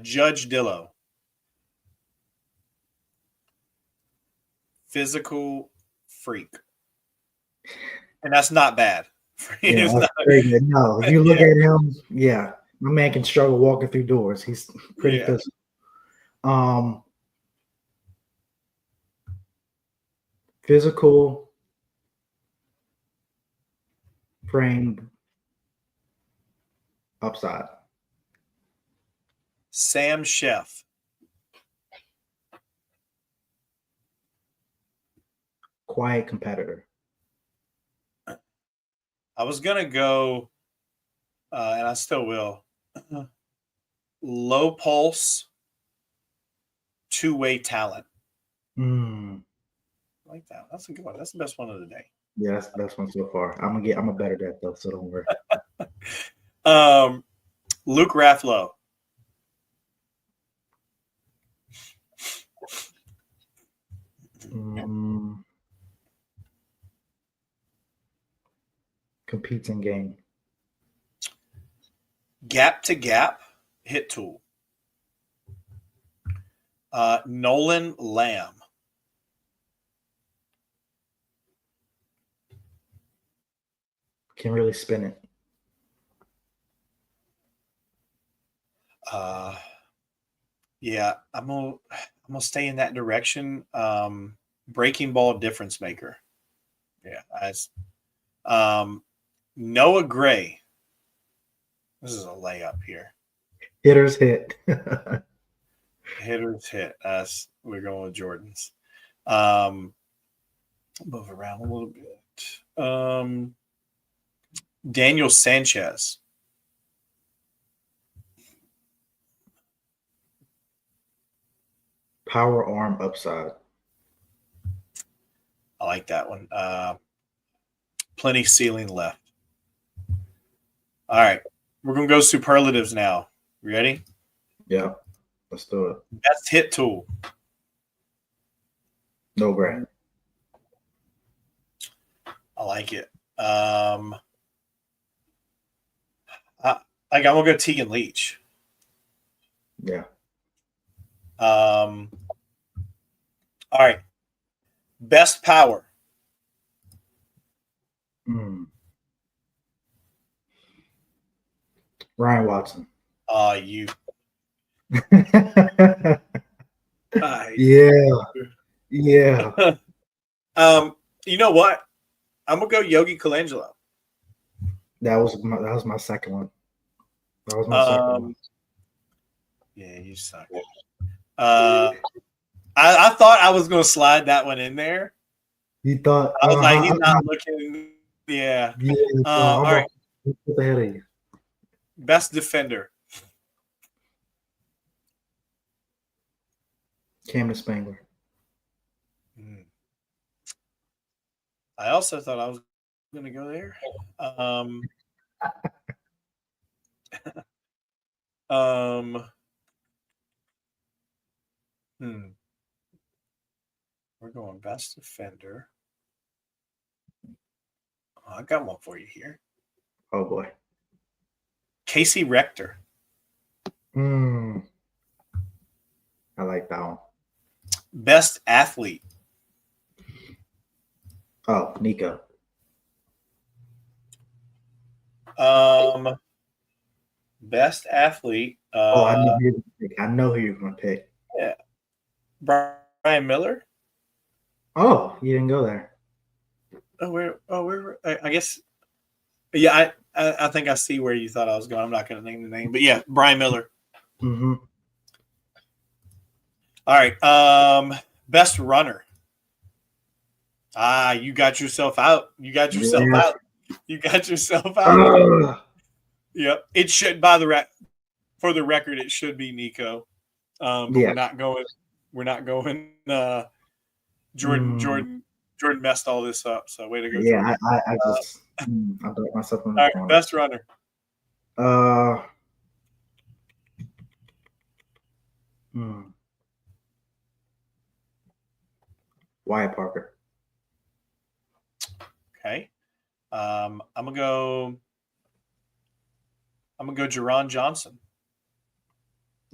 Judge Dillo. Physical freak. And that's not bad. Yeah, that's very good. No, if you look at him, my man can struggle walking through doors. He's pretty physical. Physical frame upside. Sam Sheff. Quiet competitor. I was going to go, and I still will, low pulse, two-way talent. I like that. That's a good one. That's the best one of the day. Yeah, that's the best one so far. I'm a better at that though, so don't worry. Luke Rafflo. Competes in game. Gap to gap hit tool. Nolan Lamb. Can really spin it. I'm gonna stay in that direction. Breaking ball difference maker. Noah Gray. This is a layup here. Hitters hit. Hitters hit. We're going with Jordan's. Move around a little bit. Daniel Sanchez. Power arm upside. I like that one. Plenty ceiling left. All right. We're going to go superlatives now. You ready? Yeah. Let's do it. Best hit tool. No brainer. I like it. I'm gonna go Tegan Leach. Yeah. All right. Best power. Ryan Watson. You. Yeah. You know what? I'm gonna go Yogi Colangelo. That was my second one. That was my second one. Yeah, you suck. I thought I was gonna slide that one in there. You thought I was like, he's not looking. Yeah. All right. Ahead of you. Best defender. Cameron Spangler. I also thought I was going to go there. We're going best defender. Oh, I got one for you here. Oh boy. Casey Rector. I like that one. Best athlete. Oh, Nico. Best athlete. I know who you're going to pick. Yeah. Brian Miller. Oh, you didn't go there. I guess. Yeah, I think I see where you thought I was going. I'm not going to name the name, but yeah, Brian Miller. Mm-hmm. All right. Best runner. You got yourself out. Yep. It should, for the record, it should be Nico. We're not going. Jordan messed all this up. So way to go. Yeah, I just I broke myself in the all right, corner. best runner. Wyatt Parker. Okay. I'm gonna go Jerron Johnson.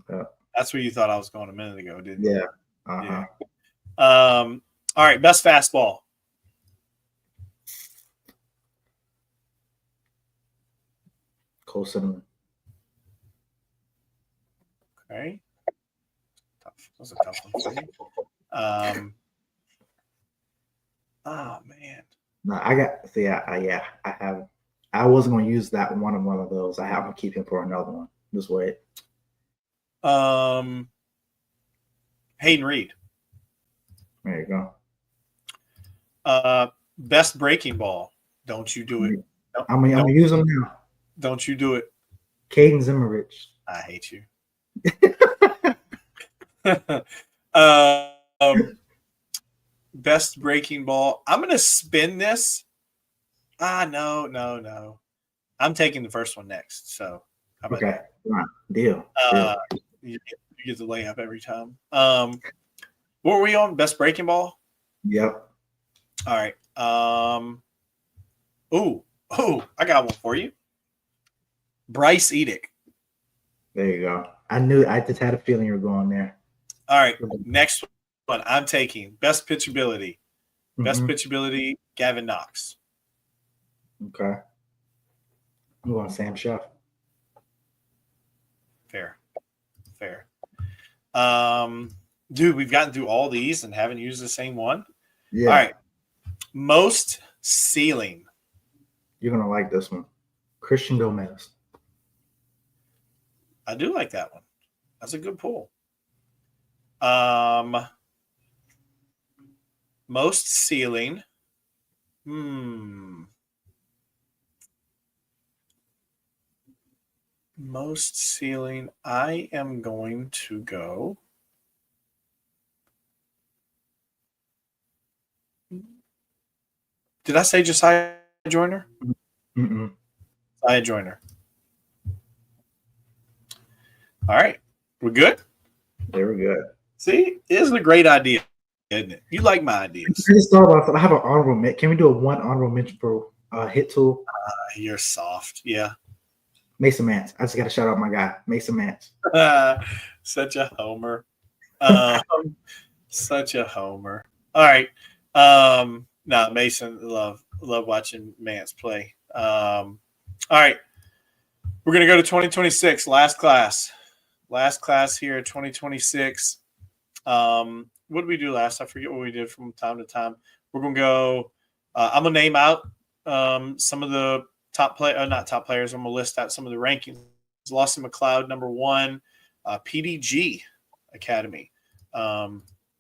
Yeah. That's where you thought I was going a minute ago, didn't you? Yeah. Uh-huh. Yeah. All right, best fastball. Cole Cinnamon. Okay. That's a tough one for you. Oh man. No, I have. I wasn't going to use that one of those. I have to keep him for another one. Just wait. Hayden Reed. There you go. Best breaking ball. Don't you do it. I'm going to use them now. Don't you do it. Caden Zimmerich. I hate you. Best breaking ball. I'm going to spin this. No. I'm taking the first one next. So, how about okay. that? Right. Deal. You get the layup every time. What were we on? Best breaking ball? Yep. All right. I got one for you. Bryce Edick. There you go. I just had a feeling you were going there. All right. Next one. I'm taking best pitchability. Best pitchability, Gavin Knox. Okay. I'm going Sam Shuff. Fair. Dude, we've gotten through all these and haven't used the same one. Yeah. All right. Most ceiling. You're going to like this one. Christian Gomez. I do like that one. That's a good pull. Most ceiling. Most ceiling. I am going to go. Did I say Josiah Joyner? Josiah Joyner. All right. We're good? They were good. See, it isn't a great idea, isn't it? You like my ideas. I just thought about that. I have an honorable mention. Can we do a one honorable mention for hit tool? You're soft. Yeah. Mason Mance. I just got to shout out my guy, Mason Mance. Such a homer. Such a homer. All right. No, Mason, love watching Mance play. All right. We're going to go to 2026, last class. Last class here, 2026. What did we do last? I forget what we did from time to time. We're going to go I'm going to name out some of the not top players. I'm going to list out some of the rankings. Lawson McLeod, number 1, PDG Academy.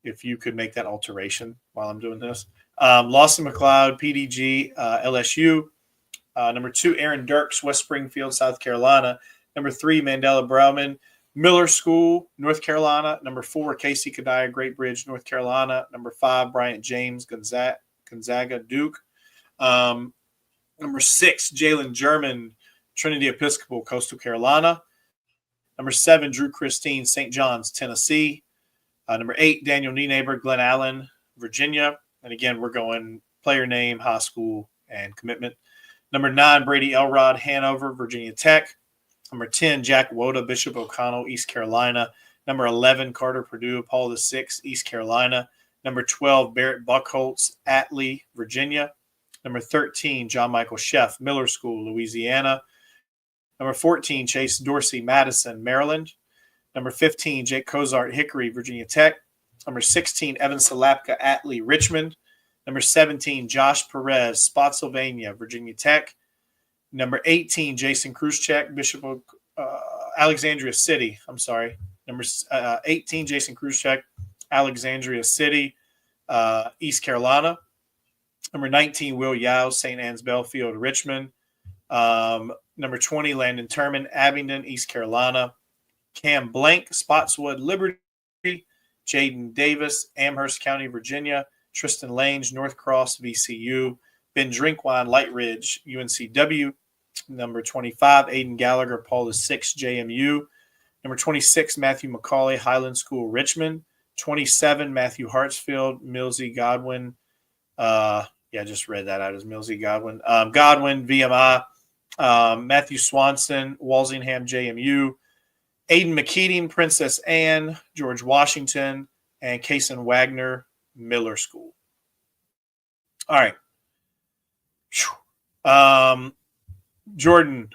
If you could make that alteration while I'm doing this. Lawson McLeod, PDG, LSU. Number 2, Aaron Dirks, West Springfield, South Carolina. Number 3, Mandela Brauman, Miller School, North Carolina. Number 4, Casey Kadaya, Great Bridge, North Carolina. Number 5, Bryant James, Gonzaga, Duke. Number 6, Jalen German, Trinity Episcopal, Coastal Carolina. Number 7, Drew Christine, St. John's, Tennessee. Number 8, Daniel Nienaber, Glen Allen, Virginia. And again, we're going player name, high school, and commitment. Number 9, Brady Elrod, Hanover, Virginia Tech. Number 10, Jack Woda, Bishop O'Connell, East Carolina. Number 11, Carter Purdue, Paul VI, East Carolina. Number 12, Barrett Buckholtz, Atlee, Virginia. Number 13, John Michael Sheff, Miller School, Louisiana. Number 14, Chase Dorsey, Madison, Maryland. Number 15, Jake Cozart, Hickory, Virginia Tech. Number 16, Evan Salapka, Atlee, Richmond. Number 17, Josh Perez, Spotsylvania, Virginia Tech. Number 18, Jason Kruschek, Bishop of Alexandria City. Number 18, Jason Kruschek, Alexandria City, East Carolina. Number 19, Will Yao, St. Anne's Belfield, Richmond. Number 20, Landon Turman, Abingdon, East Carolina. Cam Blank, Spotswood, Liberty. Jaden Davis, Amherst County, Virginia. Tristan Lange, North Cross, VCU. Ben Drinkwine, Light Ridge, UNCW. Number 25, Aiden Gallagher, Paul VI, JMU. Number 26, Matthew McCauley, Highland School, Richmond. 27, Matthew Hartsfield, Millsy Godwin. I just read that out as Millsy Godwin. Godwin, VMI. Matthew Swanson, Walsingham, JMU. Aiden McKeating, Princess Anne, George Washington, and Kason Wagner, Miller School. All right. Jordan,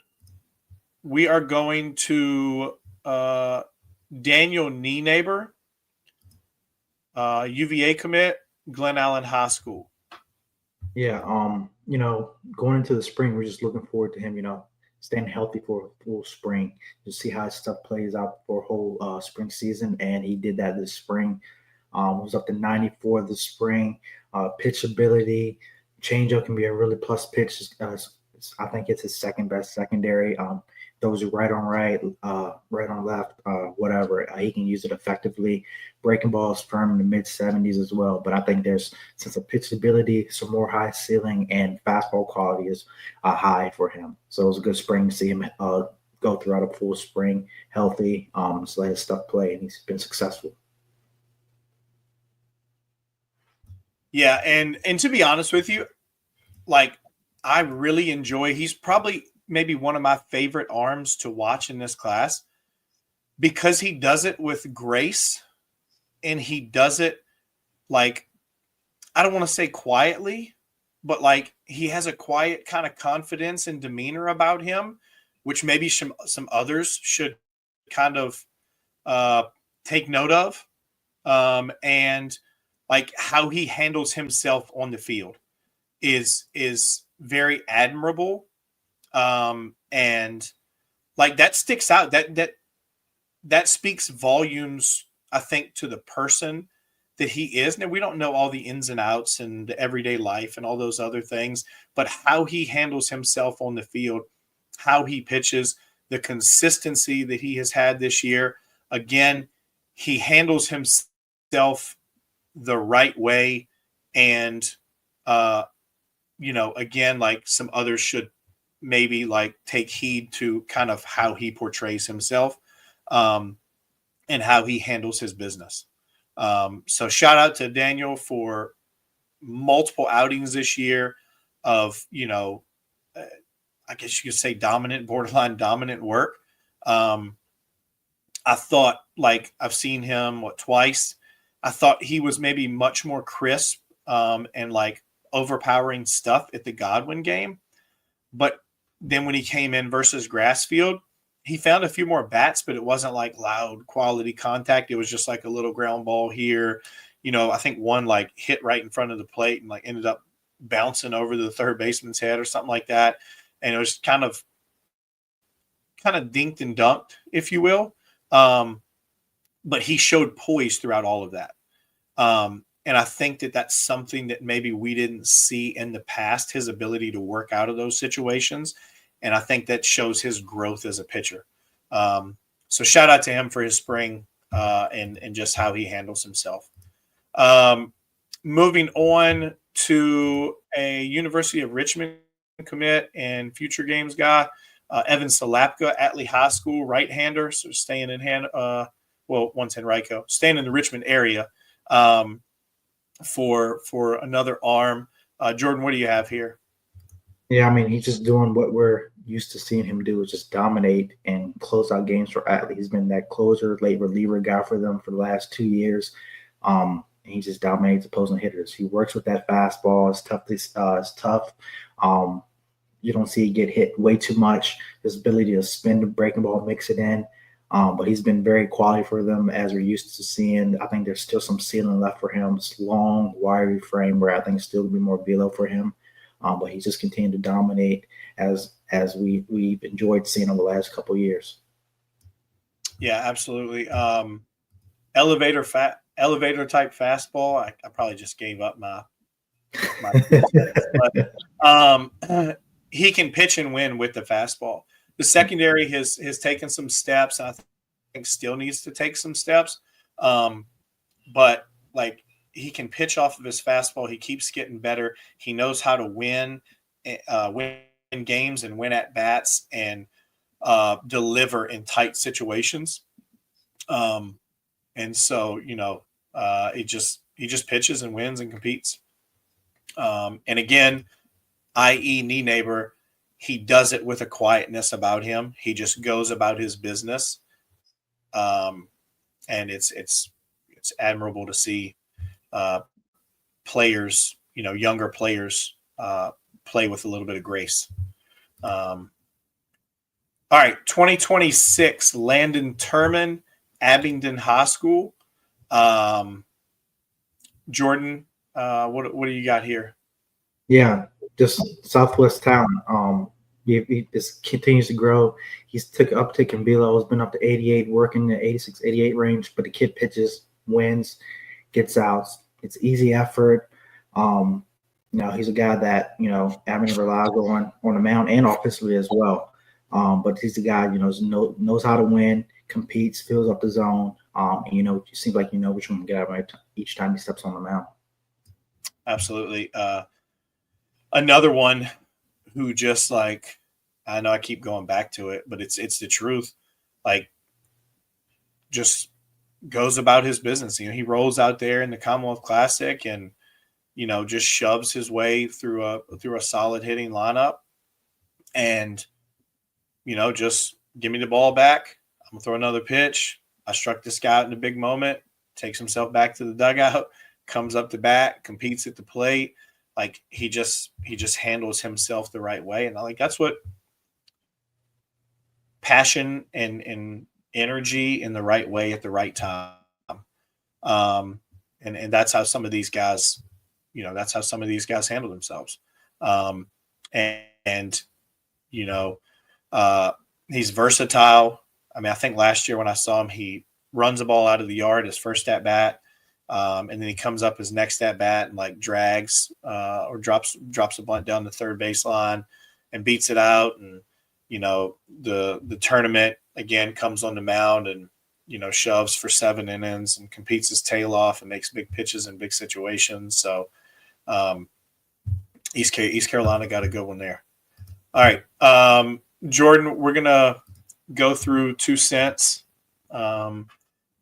we are going to Daniel Nienaber, UVA commit, Glen Allen High School. Yeah, going into the spring, we're just looking forward to him, staying healthy for a full spring to see how his stuff plays out for a whole spring season. And he did that this spring. Was up to 94 this spring. Pitch ability, changeup can be a really plus pitch. I think it's his second best secondary. Those are right on right, right on left, whatever. He can use it effectively. Breaking balls firm in the mid 70s as well. But I think since of pitch ability, some more high ceiling, and fastball quality is high for him. So it was a good spring to see him go throughout a full spring healthy, so let his stuff play, and he's been successful. Yeah, and to be honest with you, like, I really enjoy. He's probably maybe one of my favorite arms to watch in this class because he does it with grace, and he does it like, I don't want to say quietly, but like he has a quiet kind of confidence and demeanor about him, which maybe some others should kind of take note of. And like how he handles himself on the field is very admirable. And like that sticks out, that speaks volumes, I think, to the person that he is. Now, we don't know all the ins and outs and the everyday life and all those other things, but how he handles himself on the field, how he pitches, the consistency that he has had this year. Again, he handles himself the right way. And, again, like some others should maybe like take heed to kind of how he portrays himself. and how he handles his business. So shout out to Daniel for multiple outings this year of, I guess you could say dominant, borderline dominant work. I thought, like, I've seen him twice. I thought he was maybe much more crisp and like overpowering stuff at the Godwin game. But then when he came in versus Grassfield, he found a few more bats, but it wasn't like loud quality contact. It was just like a little ground ball here. I think one like hit right in front of the plate and like ended up bouncing over the third baseman's head or something like that. And it was kind of dinked and dunked, if you will. But he showed poise throughout all of that. And I think that that's something that maybe we didn't see in the past, his ability to work out of those situations. And I think that shows his growth as a pitcher. So shout out to him for his spring and just how he handles himself. Moving on to a University of Richmond commit and future games guy, Evan Salapka, Atlee High School, right-hander. So staying in one's Henrico, staying in the Richmond area for another arm. Jordan, what do you have here? Yeah, I mean, he's just doing what we're used to seeing him do, is just dominate and close out games for Atlee. He's been that closer, late reliever guy for them for the last 2 years. He just dominates opposing hitters. He works with that fastball. It's tough. It's tough. You don't see it get hit way too much. His ability to spin the breaking ball, mix it in. But he's been very quality for them, as we're used to seeing. I think there's still some ceiling left for him. It's long, wiry frame where I think still will be more velo for him. But he's just continued to dominate as we've enjoyed seeing over the last couple of years. Yeah, absolutely. Elevator type fastball. I probably just gave up my but, he can pitch and win with the fastball. The secondary has taken some steps, and I think still needs to take some steps. But like, he can pitch off of his fastball. He keeps getting better. He knows how to win games and win at bats and deliver in tight situations. And so, he just pitches and wins and competes. And again, i.e. Nienaber, he does it with a quietness about him. He just goes about his business. And it's admirable to see players, younger players play with a little bit of grace. All right, 2026, Landon Turman, Abingdon High School. Jordan, what do you got here? Yeah, just Southwest talent. He just continues to grow. He's took an uptick in velo. Has been up to 88, working in the 86, 88 range. But the kid pitches, wins, gets outs. It's easy effort. He's a guy that Abingdon relies on the mound and offensively as well. But he's the guy knows how to win, competes, fills up the zone. It seems like which one to get out each time he steps on the mound. Absolutely. Another one who just like, I know I keep going back to it, but it's the truth. Like, just goes about his business. He rolls out there in the Commonwealth Classic and just shoves his way through a solid hitting lineup, and just give me the ball back. I'm gonna throw another pitch. I struck this guy out in a big moment. Takes himself back to the dugout, comes up to bat, competes at the plate. Like, he just handles himself the right way, and that's what passion and energy in the right way at the right time. And that's how some of these guys, handle themselves. He's versatile. I mean, I think last year when I saw him, he runs the ball out of the yard his first at bat. And then he comes up his next at bat and like drags or drops a bunt down the third baseline and beats it out. And, the tournament again comes on the mound and, shoves for 7 innings and competes his tail off and makes big pitches in big situations. So East Carolina got a good one there. All right. Jordan, we're going to go through 2 cents.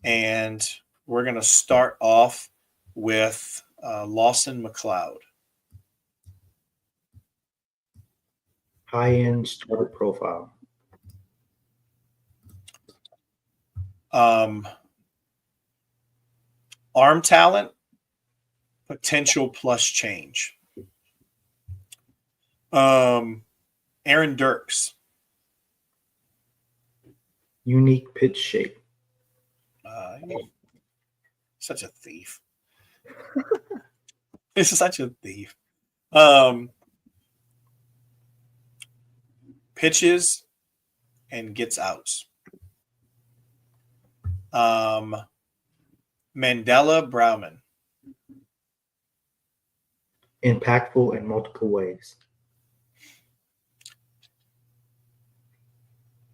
And we're going to start off with Lawson McLeod. High-end starter profile. Arm talent, potential plus change. Aaron Dirks. Unique pitch shape. Such a thief. This is such a thief. Pitches and gets outs. Mandela Browman. Impactful in multiple ways.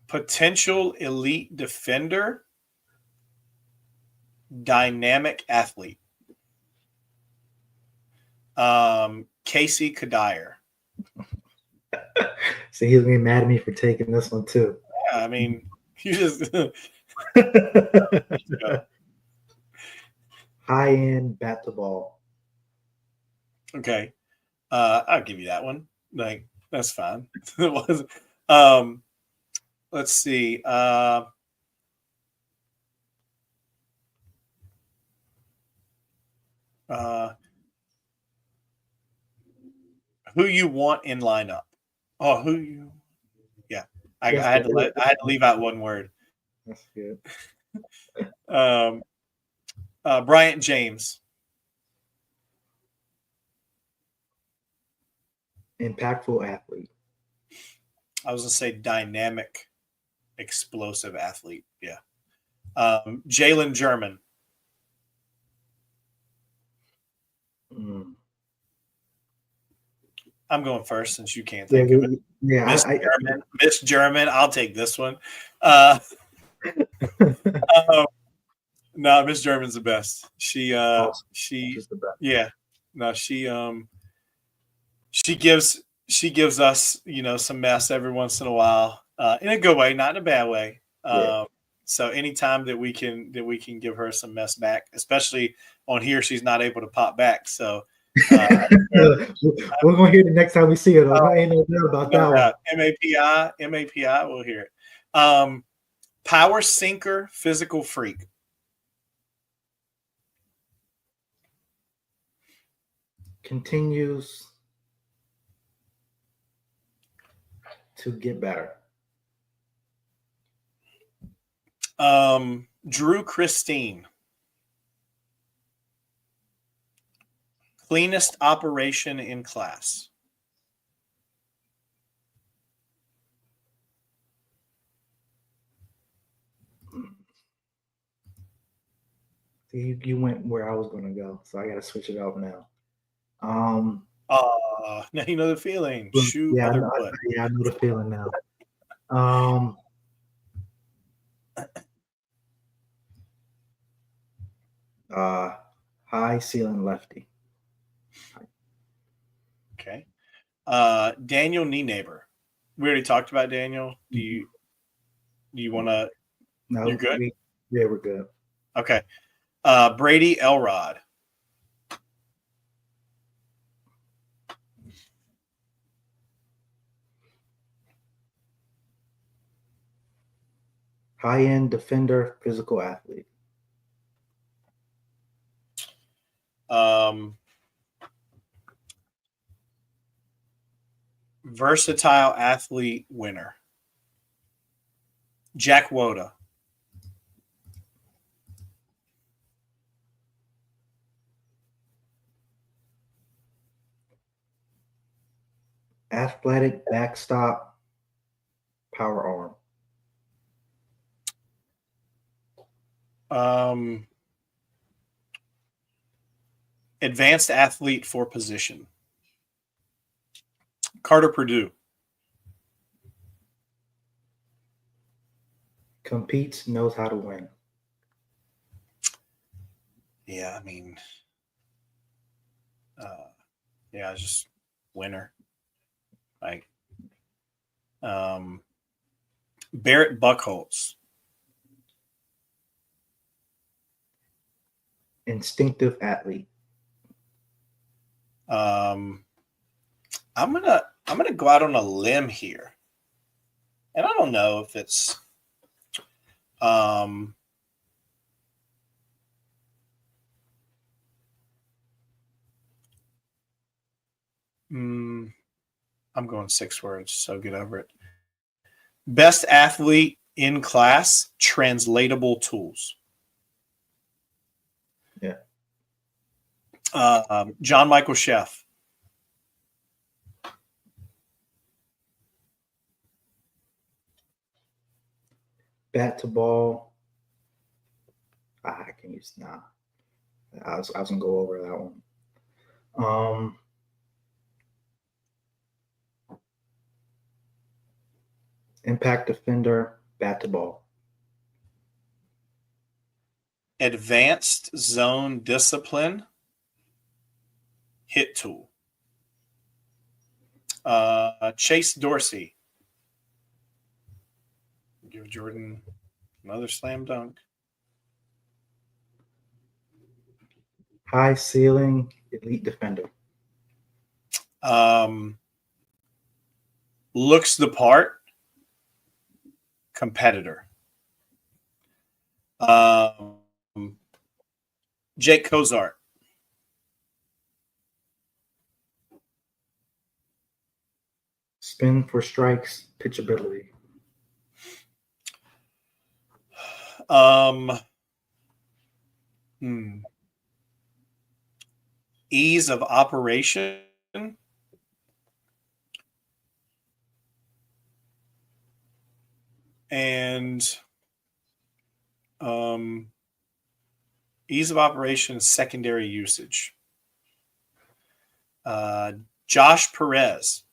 Potential elite defender. Dynamic athlete. Casey Kadire. So he's gonna be mad at me for taking this one too. Yeah, I mean, you just High-end bat to ball. okay. I'll give you that one. Like, that's fine. It was. Let's see. Who you want in lineup? Oh, who you? Yeah, I had to leave out one word. That's good. Bryant James. Impactful athlete. I was gonna say dynamic, explosive athlete. Yeah. Jalen German. I'm going first since you can't think of it. Yeah, Miss German. I'll take this one. No, Miss German's the best. She's the best. Yeah. No, she gives us, some mess every once in a while, in a good way, not in a bad way. So anytime that we can give her some mess back, especially on here, she's not able to pop back. So we're gonna hear the next time we see her. Ain't no doubt about that one. MAPI, we'll hear it. Power sinker, physical freak. Continues to get better. Drew Christine. Cleanest operation in class. See, you went where I was going to go, so I got to switch it out now. Now you know the feeling. Shoe, yeah, other foot. I know the feeling now. High ceiling lefty. Okay. Daniel Nienaber. We already talked about Daniel. Do you want to? No, you're good. We're good. Okay. Brady Elrod. High-end defender, physical athlete. Versatile athlete winner. Jack Woda. Athletic backstop, power arm. Advanced athlete for position. Carter Purdue. Competes, knows how to win. Yeah, I mean, just winner. Like, Barrett Buckholz. Instinctive athlete. I'm gonna go out on a limb here, and I don't know if it's I'm going 6 words, so get over it. Best athlete in class, translatable tools. Yeah. John Michael Sheff. Bat to ball. I can use nah. I was gonna go over that one. Impact defender, bat to ball. Advanced zone discipline, hit tool. Chase Dorsey. Give Jordan another slam dunk. High ceiling, elite defender. Looks the part, competitor. Jake Cozart. Spin for strikes, pitchability. Ease of operation. And ease of operation, secondary usage. Josh Perez.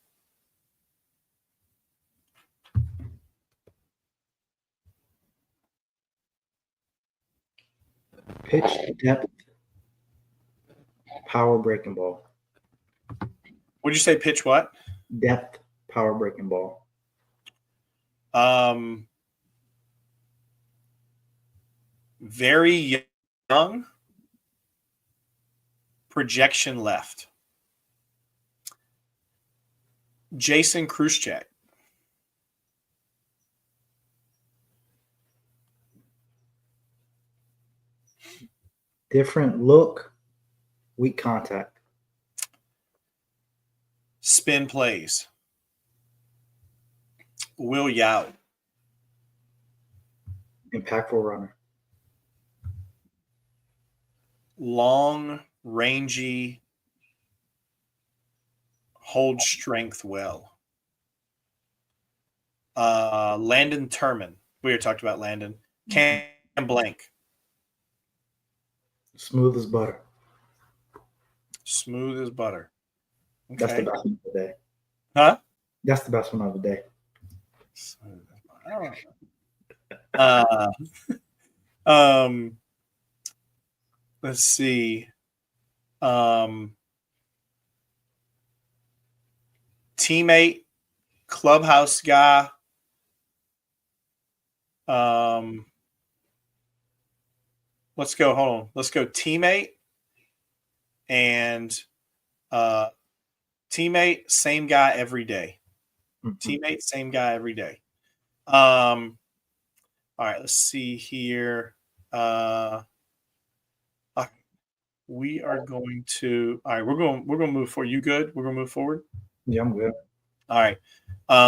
Pitch depth, power breaking ball. Would you say pitch what? Depth, power breaking ball. Very young. Projection left. Jason Khrushchev. Different look, weak contact. Spin plays. Will Yao. Impactful runner. Long, rangy, hold strength well. Landon Turman. We already talked about Landon. Cam Blank. Smooth as butter. Smooth as butter. Okay. That's the best one of the day. Huh? That's the best one of the day. Let's see. Teammate, clubhouse guy. Let's go. Hold on. Let's go. Teammate and teammate, same guy every day. Teammate, same guy every day. All right. Let's see here. We are going to. All right. We're going to move forward. You good? We're going to move forward. Yeah, I'm good. All right.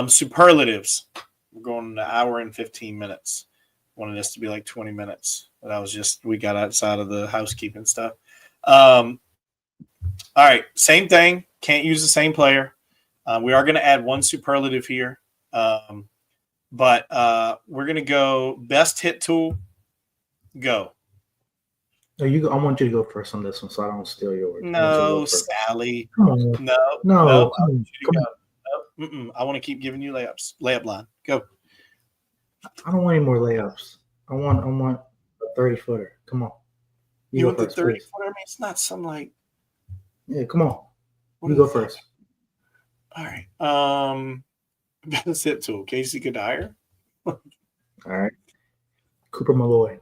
Superlatives. We're going an hour and 15 minutes. Wanted this to be like 20 minutes. But that was just, we got outside of the housekeeping stuff. All right. Same thing. Can't use the same player. We are going to add one superlative here. But we're going to go best hit tool. Go. No, you go. I want you to go first on this one, so I don't steal yours. No, Sally. Come on. No. Come on. I want to keep giving you layups. Layup line. Go. I don't want any more layups. I want a 30-footer. Come on. You want the 30-footer? I please. mean, it's not some like. Yeah, come on. You go first. All right. Best hit tool. Casey Kadire. All right. Cooper Malloy.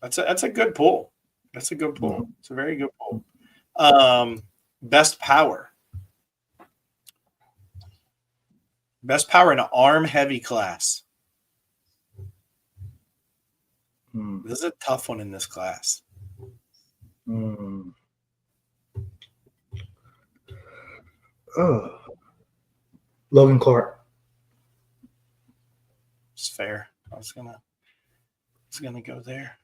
That's a good pull. That's a good pull. Mhm. It's a very good pull. Best power. Best power in an arm heavy class. Mm. This is a tough one in this class. Mm. Oh. Logan Clark. It's fair. I was gonna go there.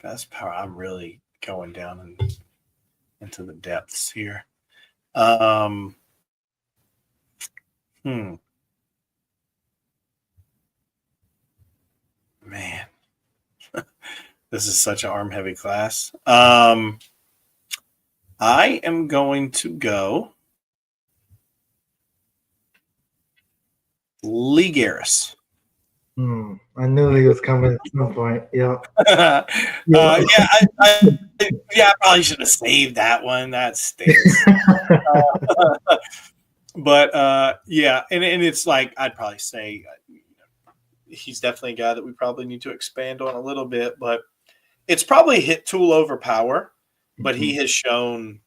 Best power. I'm really going down into the depths here. Man, this is such an arm heavy class. I am going to go Lee Garris. I knew he was coming at some point. Yeah. I probably should have saved that one. That stinks. But yeah, and it's like I'd probably say he's definitely a guy that we probably need to expand on a little bit, but it's probably hit tool over power, but he has shown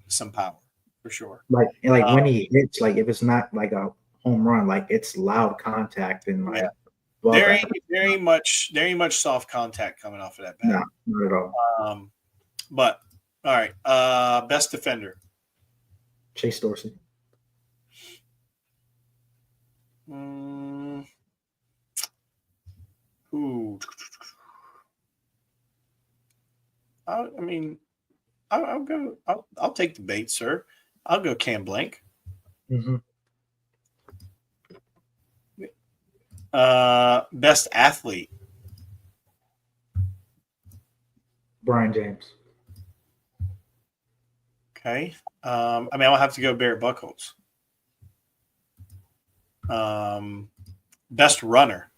some power for sure. Like when he hits, like if it's not like a home run, like it's loud contact and like very much soft contact coming off of that bat. No, not at all. But all right, best defender. Chase Dorsey. Ooh. I mean, I'll go. I'll take the bait, sir. I'll go Cam Blank. Mm-hmm. Best athlete. Brian James. Okay. I mean, I'll have to go Barrett Buchholz. Best runner.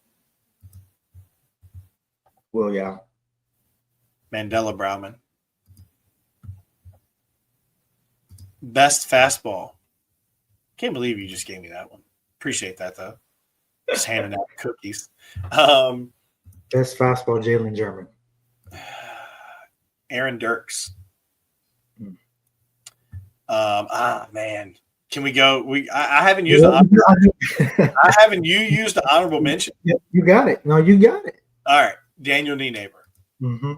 Well, yeah. Mandela Browman. Best fastball. Can't believe you just gave me that one. Appreciate that, though. Just handing out cookies. Best fastball, Jalen German. Aaron Dirks. Man. Can we go? I haven't used I haven't used the honorable mention. You got it. No, you got it. All right. Daniel Nienaber. Mm-hmm.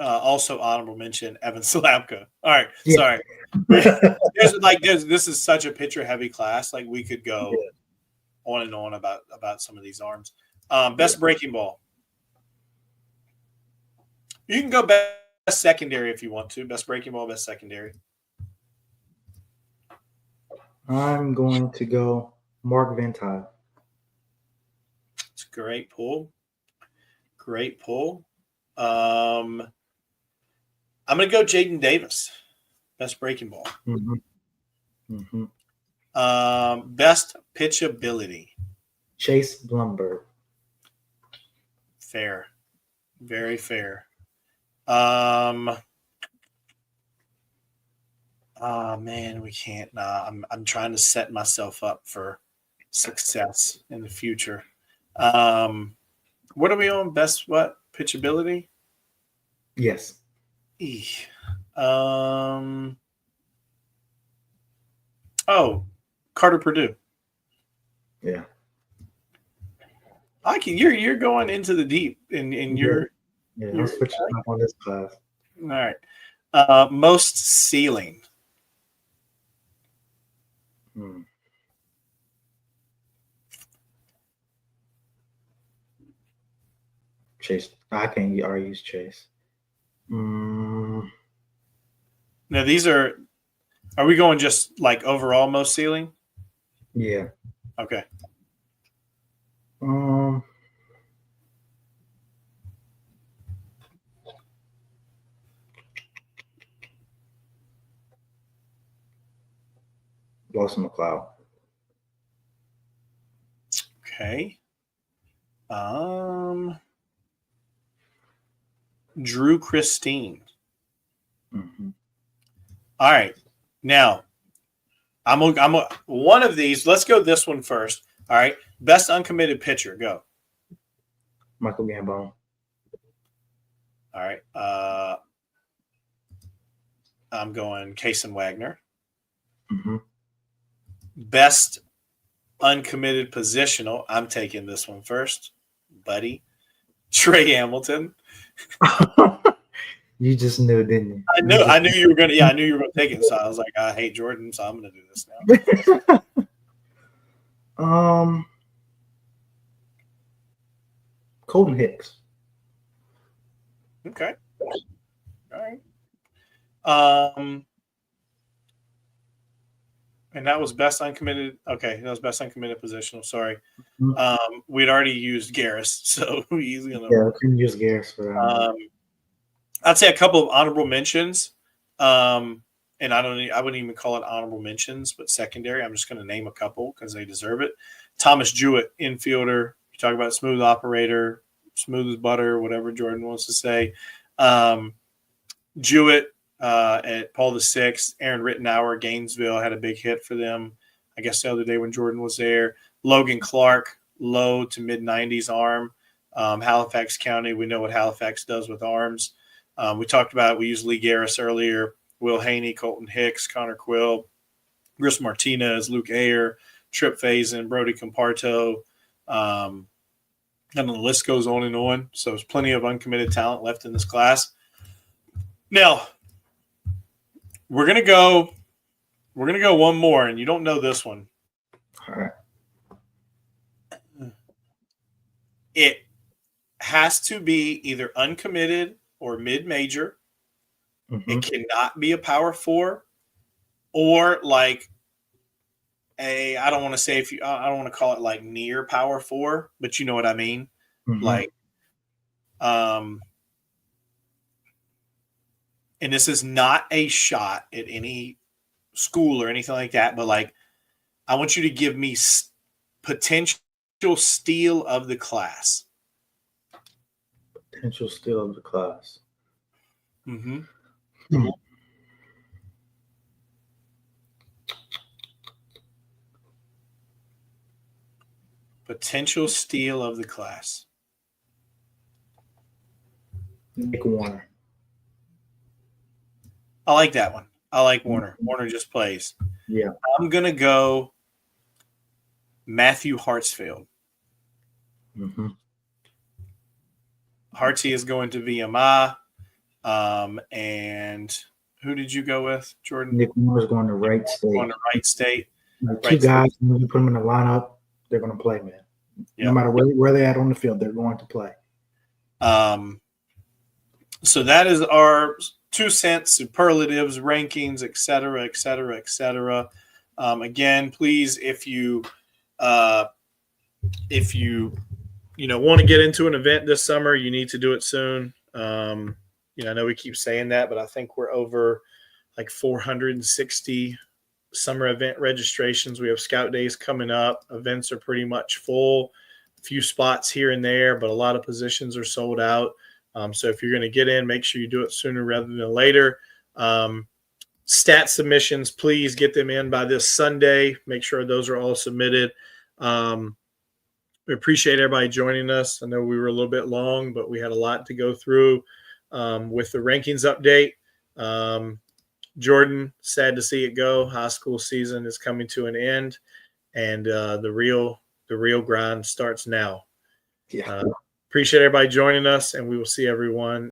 Also honorable mention Evan Slapka. All right, sorry. This is such a pitcher heavy class. Like we could go on and on about some of these arms. Best breaking ball. You can go best secondary if you want to. Best breaking ball, best secondary. I'm going to go Mark Ventile. It's a great pull. Great pull. I'm going to go Jaden Davis. Best breaking ball. Mm-hmm. Mm-hmm. Best pitchability. Chase Blumberg. Fair. Very fair. Man, we can't. I'm trying to set myself up for success in the future. What are we on? Best what? Pitchability? Yes. Carter Purdue. Yeah. You're going into the deep and you're I'm switching up on this class. All right. Most ceiling. Chase. I can't use Chase. Now these are we going just like overall most ceiling? Yeah. Okay. Lawson McLeod. Okay. Drew Christine. Mm-hmm. All right. Now, One of these. Let's go this one first. All right. Best uncommitted pitcher. Go. Michael Gambon. All right. I'm going Kason Wagner. Mm-hmm. Best uncommitted positional. I'm taking this one first, buddy. Trey Hamilton. You just knew, didn't you? I knew you were gonna. Yeah, I knew you were gonna take it. So I was like, I hate Jordan, so I'm gonna do this now. Colton Hicks. Okay. All right. And that was best uncommitted. Okay, that was best uncommitted positional. Sorry. Mm-hmm. We'd already used Garris, so he's gonna. Yeah, we couldn't use Garris for that. I'd say a couple of honorable mentions. And I wouldn't even call it honorable mentions, but secondary. I'm just going to name a couple because they deserve it. Thomas Jewett, infielder. You talk about smooth operator, smooth as butter, whatever Jordan wants to say. Jewett at Paul VI, Aaron Rittenauer, Gainesville had a big hit for them. I guess the other day when Jordan was there. Logan Clark, low to mid 90s arm. Halifax County, we know what Halifax does with arms. We talked about, we used Lee Garris earlier, Will Haney, Colton Hicks, Connor Quill, Chris Martinez, Luke Ayer, Trip Faison, Brody Comparto. And the list goes on and on. So there's plenty of uncommitted talent left in this class. Now, we're gonna go one more, and you don't know this one. All right. It has to be either uncommitted or mid-major. Mm-hmm. It cannot be a power four or like I don't want to call it like near power four, but you know what I mean? Mm-hmm. Like, and this is not a shot at any school or anything like that, but like, I want you to give me potential steal of the class. Potential steal of the class. Mm-hmm. Potential steal of the class. Nick Warner. I like that one. I like Warner. Warner just plays. Yeah. I'm going to go Matthew Hartsfield. Mm-hmm. Hartsey is going to VMI. And who did you go with, Jordan? Nick Warner's going to Wright State. Going to Wright State. Like two guys, when you put them in the lineup, they're going to play, man. Yep. No matter where they're at on the field, they're going to play. So that is our 2 cents, superlatives, rankings, et cetera, et cetera, et cetera. Again, please, if you want to get into an event this summer, you need to do it soon. I know we keep saying that, but I think we're over like 460 summer event registrations. We have Scout Days coming up. Events are pretty much full. A few spots here and there, but a lot of positions are sold out. So if you're going to get in, make sure you do it sooner rather than later. Stat submissions, please get them in by this Sunday. Make sure those are all submitted. We appreciate everybody joining us. I know we were a little bit long, but we had a lot to go through with the rankings update. Jordan, sad to see it go. High school season is coming to an end, and the real grind starts now. Yeah. Appreciate everybody joining us, and we will see everyone